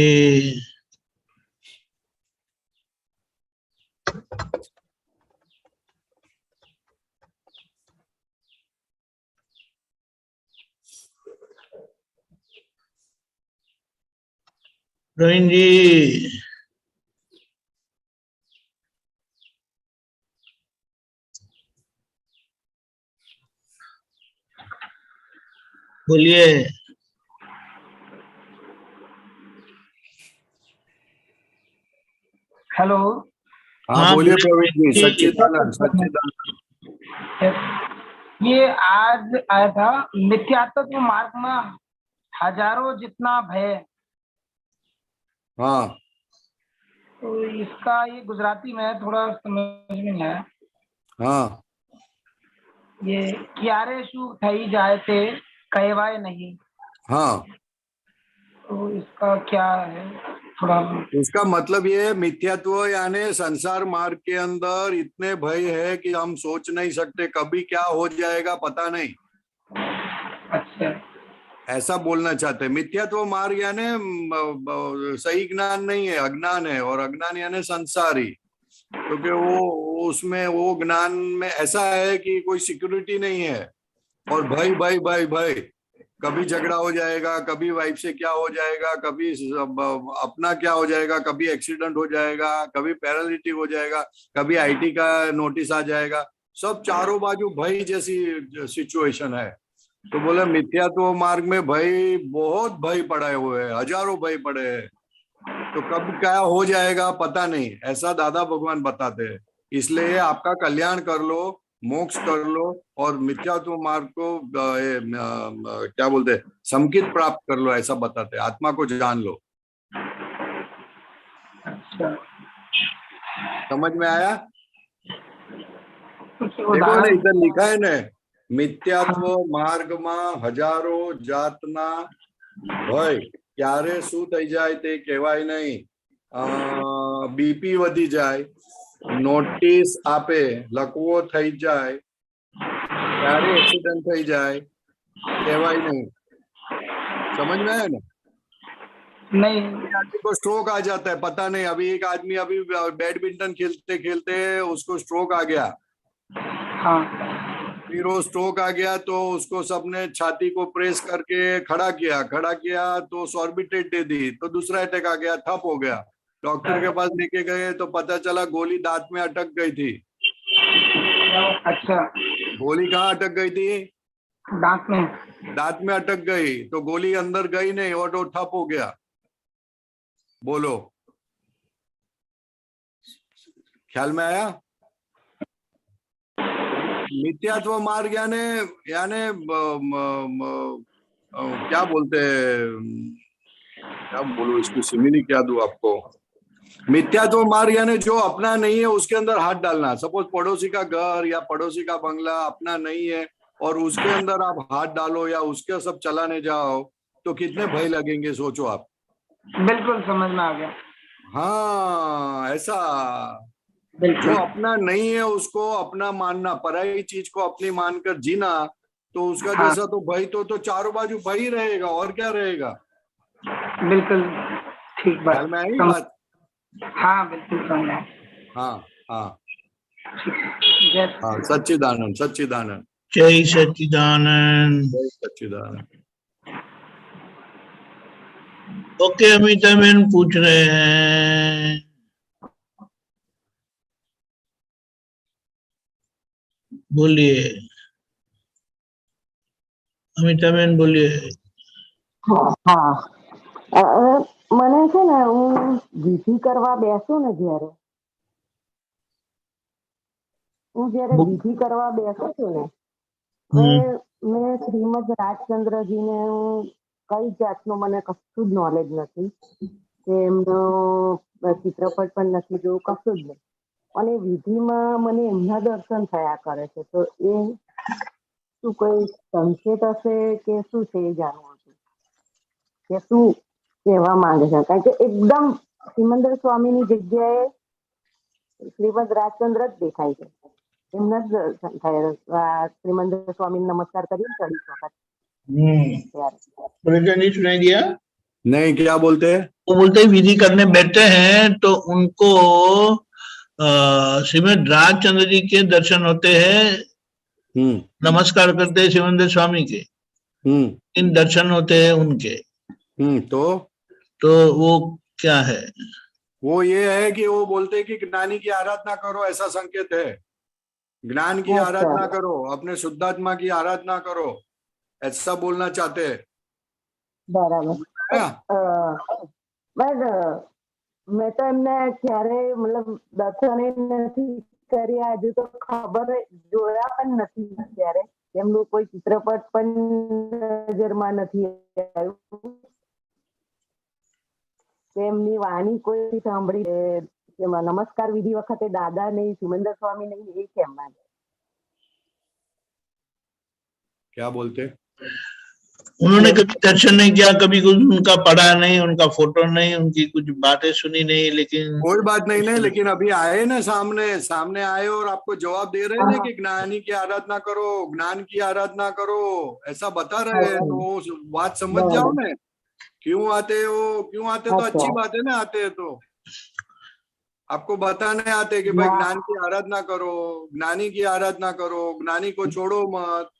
रोहिन जी। बोलिए। हेलो। हाँ, बोलिए प्रवीण जी। सच्चिदानंद, सच्चिदानंद। ये आज आया था, मिथ्यात्व मार्ग में हजारों जितना भय। हाँ, तो इसका ये गुजराती में थोड़ा समझ में नहीं आया। हाँ, ये क्यारे शू थई जाए थे कहवाए नहीं। हाँ। तो इसका क्या है थोड़ा? इसका मतलब ये है, मिथ्यात्व यानी संसार मार्ग के अंदर इतने भय है कि हम सोच नहीं सकते, कभी क्या हो जाएगा पता नहीं। अच्छा, ऐसा बोलना चाहते हैं। मिथ्यात्व मार्ग यानी सही ज्ञान नहीं है, अज्ञान है, और अज्ञान यानी संसारी। क्योंकि वो उसमें वो ज्ञान में ऐसा है कि कोई सिक्योरिटी नहीं है, और भय भय भय भय, कभी झगड़ा हो जाएगा, कभी वाइफ से क्या हो जाएगा, कभी अपना क्या हो जाएगा, कभी एक्सीडेंट हो जाएगा, कभी पैरालिटिक हो जाएगा, कभी आईटी का नोटिस आ जाएगा। सब चारों बाजू भय जैसी सिचुएशन है। तो बोले मिथ्यात्व मार्ग में भय, बहुत भय पड़े हुए हैं, हजारों भय पड़े हैं। तो कब क्या हो जाएगा पता नहीं, ऐसा दादा भगवान बताते हैं। इसलिए आपका कल्याण कर लो, मोक्ष कर लो, और मिथ्यात्व मार्ग को क्या बोलते हैं, संकित प्राप्त कर लो, ऐसा बताते हैं। आत्मा को जान लो। समझ में आया? देखो ना, इधर लिखा है ना, मिथ्यात्व मार्ग में हजारों जातना भय, क्यारे શું થઈ જાય તે કહેવાય નહીં। બીપી વધી જાય, નોટિસ આપે, લકવો થઈ જાય, ક્યારે એક્સિડન્ટ થઈ જાય કહેવાય નહીં। समझ में आया ना? नहीं। आदमी को स्ट्रोक आ जाता है, पता नहीं। अभी एक आदमी अभी बैडमिंटन खेलते खेलते उसको स्ट्रोक आ गया। हाँ। फिर वो स्ट्रोक आ गया तो उसको सबने छाती को प्रेस करके खड़ा किया तो सॉर्बिटेट दे दी, तो दूसरा अटैक आ गया, ठप हो गया। डॉक्टर के पास लेके गए तो पता चला गोली दांत में अटक गई थी। अच्छा। गोली कहाँ अटक गई थी? दांत में। दांत में अटक गई, तो गोली अंदर गई नहीं और वो ठप हो गया। बोलो, ख्याल में आया? मिथ्यात्व मार्ग याने क्या बोलते हैं, क्या बोलूं इसकी सिमिली क्या दूं आपको। मिथ्यात्व मार्ग यानी जो अपना नहीं है उसके अंदर हाथ डालना। सपोज पड़ोसी का घर या पड़ोसी का बंगला अपना नहीं है और उसके अंदर आप हाथ डालो या उसके सब चलाने जाओ तो कितने भय लगेंगे, सोचो आप। बिल्कुल समझ में आ गया। हाँ, ऐसा जो अपना नहीं है उसको अपना मानना, पराई चीज को अपनी मानकर जीना, तो उसका हाँ। जैसा तो भय तो चारों बाजू भय ही रहेगा, और क्या रहेगा। बिल्कुल ठीक बात। ख्याल में आई बात? हाँ बिल्कुल समझा। हाँ हाँ जय हाँ। सच्चिदानंद सच्चिदानंद जय सच्चिदानंद। जय सच्चिदानंद। ओके, अमिता बहन पूछ रहे हैं, बोलिए अमिता बहन, बोलिए। હા મને છે ને, હું વિધિ કરવા બેસું ને, જ્યારે વિધિ કરવા બેસું છું ને, મેં શ્રીમદ રાજચંદ્રજીને કઈ જાતનું મને કશું જ નોલેજ નથી, કે એમનો ચિત્રપટ પણ નથી જોયું, કશું જ નહીં। અને વિધિમાં મને એમના દર્શન થયા કરે છે, તો એ શું કોઈ સંકેત હશે કે શું છે એ જાણવું હતું કે શું કહેવા માંગે છે? કારણ કે એકદમ સિમંદર સ્વામીની જગ્યાએ શ્રીમદ રાજચંદ્ર જ દેખાય છે, એમના જ દર્શન થાય। શ્રીમંદર સ્વામીને નમસ્કાર કરીને ચડી વખત बोले नहीं सुनाई दिया? नहीं, क्या बोलते हैं? वो बोलते हैं विधि करने बैठते हैं तो उनको श्रीमद राजचंद्र जी के दर्शन होते हैं, नमस्कार करते हैं शिवेंद्र स्वामी के, इन दर्शन होते हैं उनके। तो वो क्या है? वो ये है कि वो बोलते हैं कि ज्ञानी की आराधना करो, ऐसा संकेत है। ज्ञान की आराधना करो, अपने शुद्धात्मा की आराधना करो, ऐसा बोलना चाहते हैं। બરાબર। મેં તો એમને ક્યારે મતલબ દર્શન નથી કર્યા, હજુ તો ખબર જોયા પણ નથી ક્યારે, એમનું કોઈ ચિત્રપટ પણ નજરમાં નથી આવ્યું, એમની વાણી કોઈ સાંભળી કે નમસ્કાર વિધિ વખતે દાદા નહીં, સિમંદર સ્વામી નહીં, એ કેમ? क्या बोलते? उन्होंने कभी दर्शन नहीं किया, कभी कुछ उनका पढ़ा नहीं, उनका फोटो नहीं, उनकी कुछ बातें सुनी नहीं, लेकिन कोई बात नहीं ना, लेकिन अभी आए ना, सामने आए और आपको जवाब दे रहे हैं ना कि ज्ञानी की आराधना करो, ज्ञान की आराधना करो, ऐसा बता रहे हैं। तो बात समझ जाओ ना, क्यों आते हो, क्यों आते तो अच्छी बात है ना, आते हैं तो आपको बताने आते कि भाई ज्ञान की आराधना करो, ज्ञानी की आराधना करो, ज्ञानी को छोड़ो मत,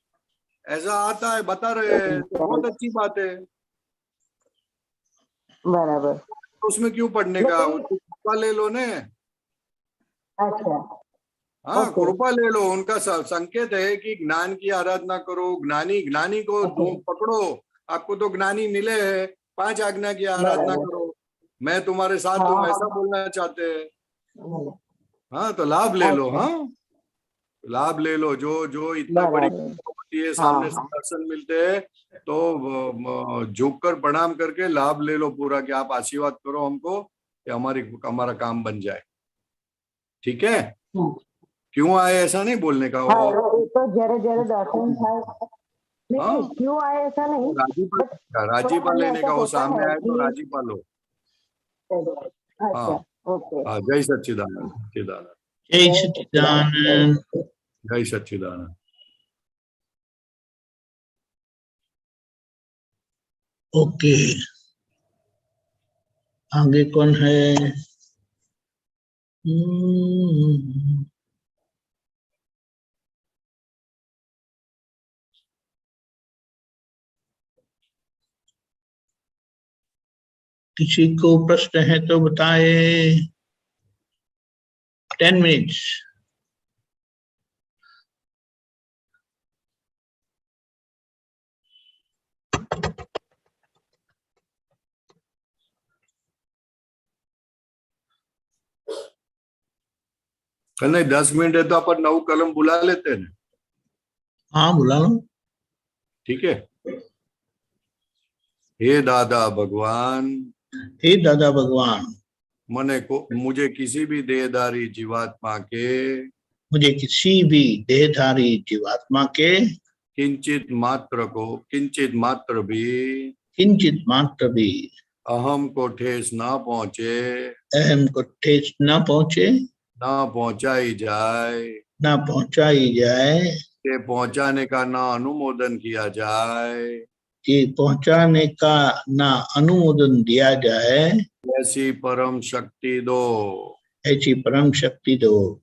ऐसा आता है, बता रहे हैं, बहुत अच्छी बात है। बराबर। तो उसमें क्यों पढ़ने का, वो तो कृपा ले लो ने। अच्छा। हाँ, ओके। कृपा ले लो। उनका संकेत है कि ज्ञान की आराधना करो, ज्ञानी को पकड़ो। आपको तो ज्ञानी मिले हैं, 5 आज्ञा की आराधना करो, मैं तुम्हारे साथ हूँ, ऐसा बोलना चाहते हैं। हाँ, तो लाभ ले लो। हाँ, लाभ ले लो। जो जो इतना बड़ी होती है, सामने से दर्शन मिलते हैं, तो झुककर प्रणाम करके लाभ ले लो पूरा, कि आप आशीर्वाद करो हमको कि हमारा काम बन जाए। ठीक है? क्यों आए ऐसा नहीं बोलने का। हाँ, तो जरे जरे दर्शन થાય। नहीं, क्यों आए ऐसा नहीं। राजीपा लेने का, वो सामने आए तो राजीपा लो। अच्छा, ओके। हाँ, जय सच्चिदानंद। सच्चिदानंद। जय सच्चिदानंद। जय सच्चिदानंद। ओके, आगे कौन है? किसी को प्रश्न है तो बताए। 10 मिनट्स। नहीं, 10 मिनट है तो अपन 9 कलम बुला लेते हैं। हाँ, बुला लो। ठीक है। हे दादा भगवान, हे दादा भगवान, मुझे किसी भी देहधारी जीवात्मा के, मुझे किसी भी देहधारी जीवात्मा के किंचित मात्र भी अहम को ठेस ना पहुंचे, अहम को ठेस न पहुंचे, ना पहुंचाई जाए, न पहुंचाई जाए, के पहुंचाने का ना अनुमोदन किया जाए, कि पहुंचाने का ना अनुमोदन दिया जाए, ऐसी परम शक्ति दो। ऐसी परम शक्ति दो।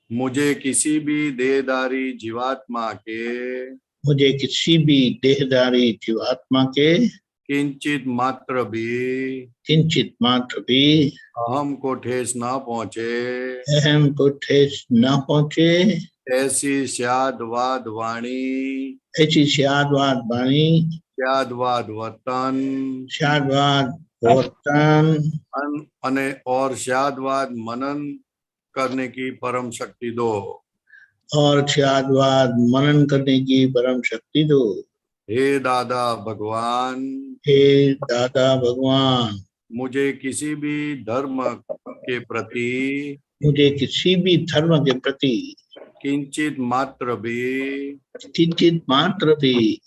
मुझे किसी भी देहधारी जीवात्मा के, मुझे किसी भी देहधारी जीवात्मा के किंचित मात्र भी अहम को ठेस ना पहुंचे, अहम को ठेस न पहुंचे, ऐसी स्यादवाद वाणी, ऐसी स्यादवाद वाणी, स्यादवाद वर्तन, स्यादवाद वर्तन और स्यादवाद मनन करने की परम शक्ति दो। और स्यादवाद मनन करने की परम शक्ति दो। हे दादा भगवान, हे दादा भगवान, मुझे किसी भी धर्म के प्रति, मुझे किसी भी धर्म के प्रति किंचित मात्र भी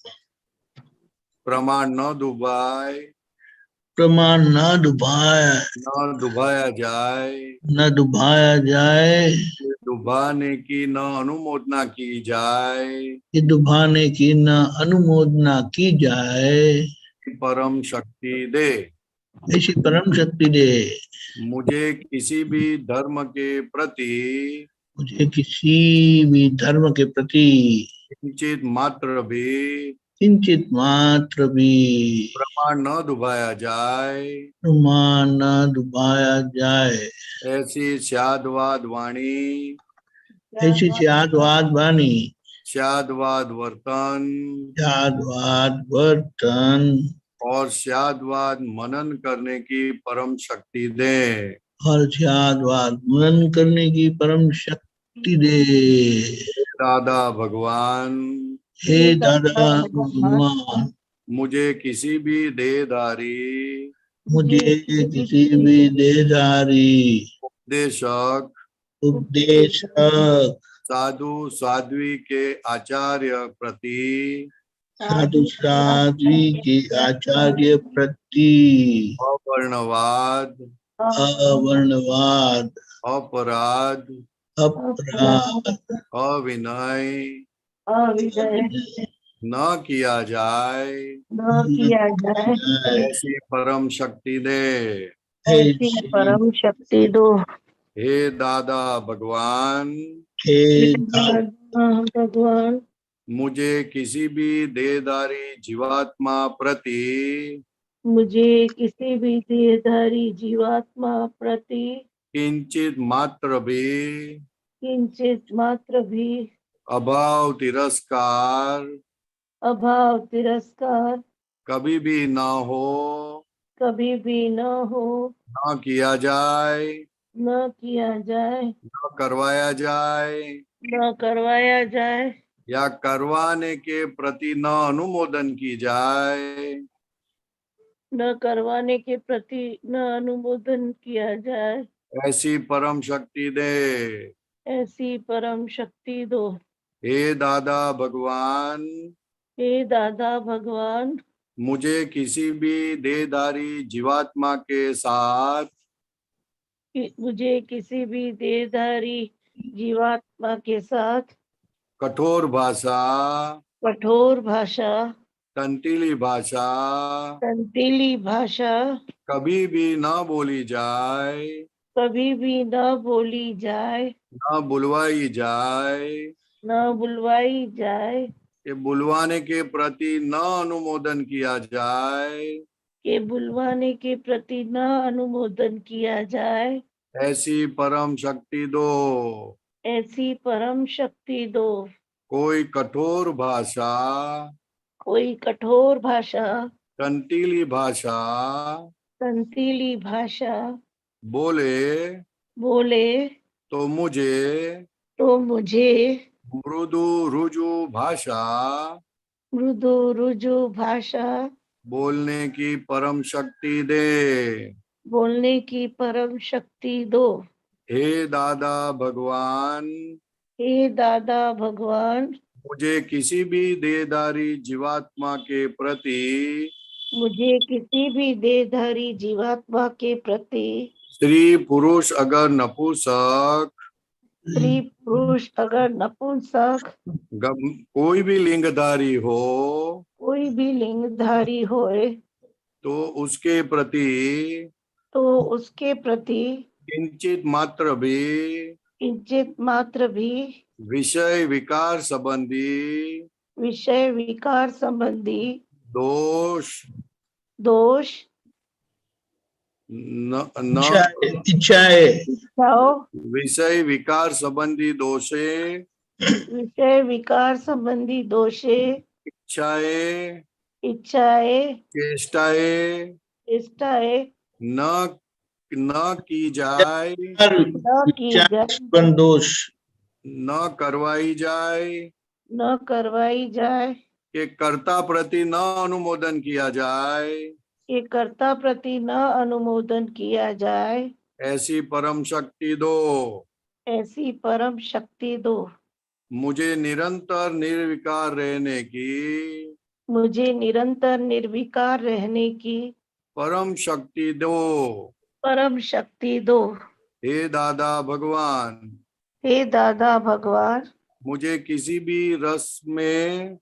प्रमाण न डुबाया जाए, डुबाने की न अनुमोदना की जाए, कि डुबाने की न अनुमोदना की जाए, परम शक्ति दे। ऐसी परम शक्ति दे। मुझे किसी भी धर्म के प्रति, मुझे किसी भी धर्म के प्रति किंचित मात्र भी प्रमाण न डुबाया जाए, ऐसी स्यादवाद वाणी, ऐसी स्यादवाद वाणी, स्यादवाद वर्तन और स्यादवाद मनन करने की परम शक्ति दे। और स्यादवाद मनन करने की परम शक्ति दे। दादा भगवान, हे दादा भगवान, मुझे किसी भी देहधारी, उपदेशक, साधु साध्वी के आचार्य प्रति, अवर्णवाद, अपराध, अविनय न किया जाए, ऐसी परम शक्ति दे। हे दादा भगवान, हे दादा भगवान, मुझे किसी भी देहधारी जीवात्मा प्रति मुझे किसी भी देहधारी जीवात्मा प्रति किंचित मात्र भी किंचित मात्र भी अभाव तिरस्कार अभाव तिरस्कार कभी भी न हो, कभी भी न हो, न किया जाए, न किया जाए, न करवाया जाए न करवाया जाए या करवाने के प्रति न अनुमोदन की जाए, न करवाने के प्रति न अनुमोदन किया जाए, ऐसी परम शक्ति दे। ऐसी परम शक्ति दो। हे दादा भगवान, हे दादा भगवान, मुझे किसी भी देहधारी जीवात्मा के साथ मुझे किसी भी देहधारी जीवात्मा के साथ कठोर भाषा, कठोर भाषा, तंतीली भाषा कंटीली भाषा कभी भी न बोली जाए, कभी भी न बोली जाए, न बुलवाई जाए, न बुलवाई जाए, कि बुलवाने के प्रति न अनुमोदन किया जाए, के बुलवाने के प्रति न अनुमोदन किया जाए, ऐसी परम शक्ति दो। ऐसी परम शक्ति दो। कोई कठोर भाषा, कोई कठोर भाषा, कंटीली भाषा कंटीली भाषा बोले बोले तो मुझे मृदु रुजु भाषा मृदु रुजु भाषा बोलने की परम शक्ति दे। बोलने की परम शक्ति दो। हे दादा भगवान, हे दादा भगवान, मुझे किसी भी देहधारी जीवात्मा के प्रति मुझे किसी भी देहधारी जीवात्मा के प्रति स्त्री पुरुष अगर नपुंसक स्त्री पुरुष अगर नपुंसक कोई भी लिंगधारी हो कोई भी लिंगधारी होए तो उसके प्रति किंचित मात्र भी किंचित मात्र भी विषय विकार संबंधी दोष न इच्छाएं विषय विकार संबंधी दोषे विषय विकार संबंधी दोषे इच्छाएं चेष्टाएं न की जाए, दोष न करवाई जाए कि कर्ता प्रति न अनुमोदन किया जाए, कि कर्ता प्रति न अनुमोदन किया जाए, ऐसी परम शक्ति दो। ऐसी परम शक्ति दो। मुझे निरंतर निर्विकार रहने की मुझे निरंतर निर्विकार रहने की परम शक्ति दो। परम शक्ति दो। हे दादा भगवान, हे दादा भगवान, मुझे किसी भी रस में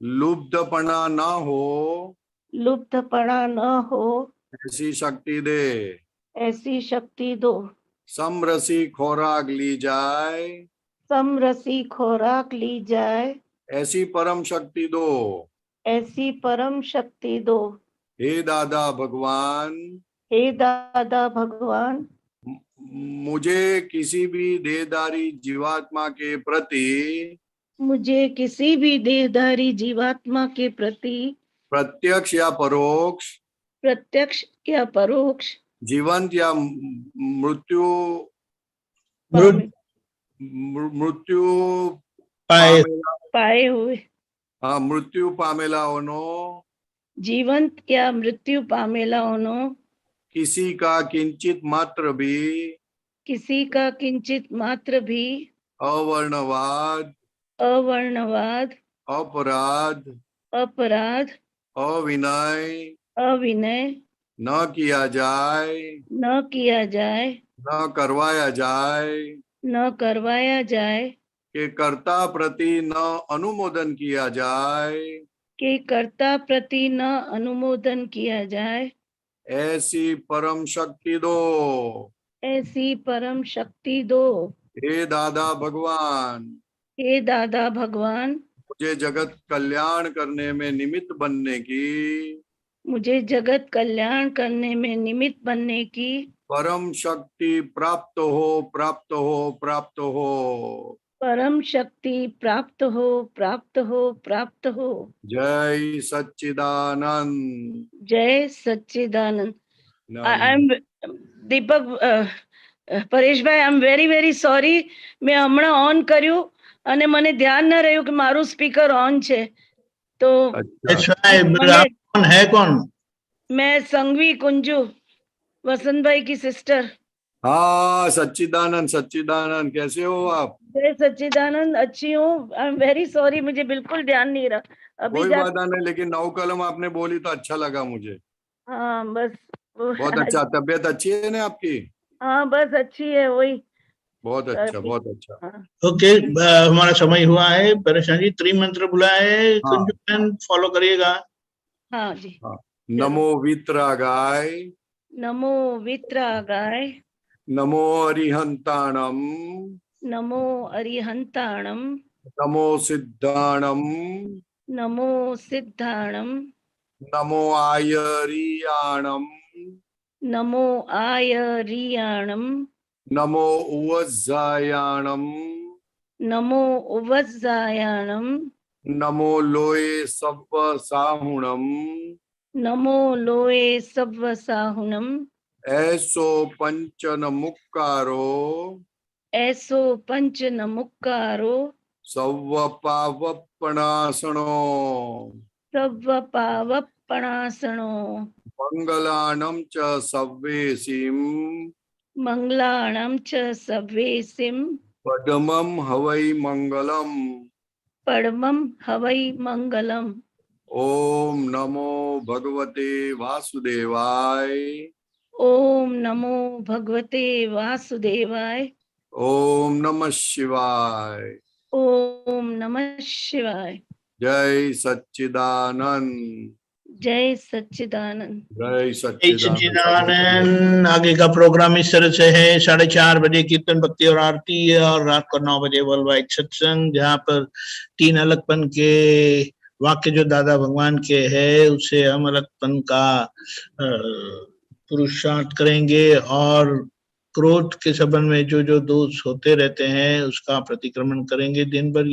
लुब्धपना न हो, ऐसी शक्ति दे। ऐसी शक्ति दो। समरसी खोराक ली जाए, ऐसी परम शक्ति दो। ऐसी परम शक्ति दो। हे दादा भगवान, हे दादा भगवान, मुझे किसी भी देहधारी जीवात्मा के प्रति प्रत्यक्ष या परोक्ष जीवंत या मृत्यु पाए हुए मृत्यु पामेला होनो, जीवंत या मृत्यु पामेला होनो, किसी का किंचित मात्र भी अवर्णवाद, अपराध, अविनय न किया जाए, न करवाया जाए, कि कर्ता प्रति न अनुमोदन किया जाए, ऐसी परम शक्ति दो। ऐसी परम शक्ति दो। हे दादा भगवान, हे दादा भगवान, मुझे जगत कल्याण करने में निमित्त बनने की मुझे जगत कल्याण करने में निमित्त बनने की परम शक्ति प्राप्त हो, प्राप्त हो, प्राप्त हो। परम शक्ति प्राप्त हो, प्राप्त हो, प्राप्त हो। जय सच्चिदानंद। जय Sachchidanand. Narayan. I am Deepak Pareshbhai, I am very very sorry. મેં હમણાં ઓન કર્યું અને મને ध्यान ન રહ્યું કે મારું સ્પીકર ઓન છે. તો अच्छा, आप कौन है कौन? मैं संघवी कुंजू, वसंत भाई की सिस्टर। हाँ सच्चिदानंद, सच्चिदानंद कैसे हो आप? जय सच्चिदानंद, अच्छी हूँ। आई एम वेरी सॉरी, मुझे बिल्कुल ध्यान नहीं रहा अभी। कोई बात नहीं, लेकिन 9 कलम आपने बोली तो अच्छा लगा मुझे। हाँ बस बहुत अच्छा। तबीयत अच्छी है ना आपकी? हाँ बस अच्छी है, वही। बहुत अच्छा, बहुत अच्छा। हाँ। ओके, हमारा समय हुआ है। परेशान जी त्रिमंत्र बुला है, हाँ। फॉलो करिएगा। हाँ जी। हाँ। नमो वित्रागाय, नमो वित्रागाय, नमो अरिहंताणम, नमो अरिहंताणम, नमो सिद्धाणम, नमो सिद्धाणम, नमो आयरियाणम, नमो आयरियाणम, नमो उवज्जायाणम, नमो उवज्जायाणम, नमो लोये सव्व साहुणम, नमो लोये सव्व साहुणम, ऐसो पंचन मुक्कारो, ऐसो पंच नमुक्कारो, सव्व पावपणासनो, सव्व पावपणासनो, मंगलाणं च सव्वेसिं, मंगलाणं च सव्वेसिं, पदमं हवै मंगलम्। परमं हवै मंगलम्। ओम नमो भगवते वासुदेवाय, ओम नमो भगवते वासुदेवाय, ओम नमः शिवाय। ओम नमः शिवाय। जय सच्चिदानंद, जय सच्चिदानंद। जय जय सच्चिदानंद। सच्चिदानंद। आगे का प्रोग्राम इस तरह से है, 4:30 बजे कीर्तन भक्ति और आरती है, और रात को 9 बजे वर्ल्ड वाइड सत्संग, जहाँ पर 3 अलगपन के वाक्य जो दादा भगवान के है उसे हम अलगपन का पुरुषार्थ करेंगे, और क्रोध के संबंध में जो जो दोष होते रहते हैं उसका प्रतिक्रमण करेंगे दिन भर।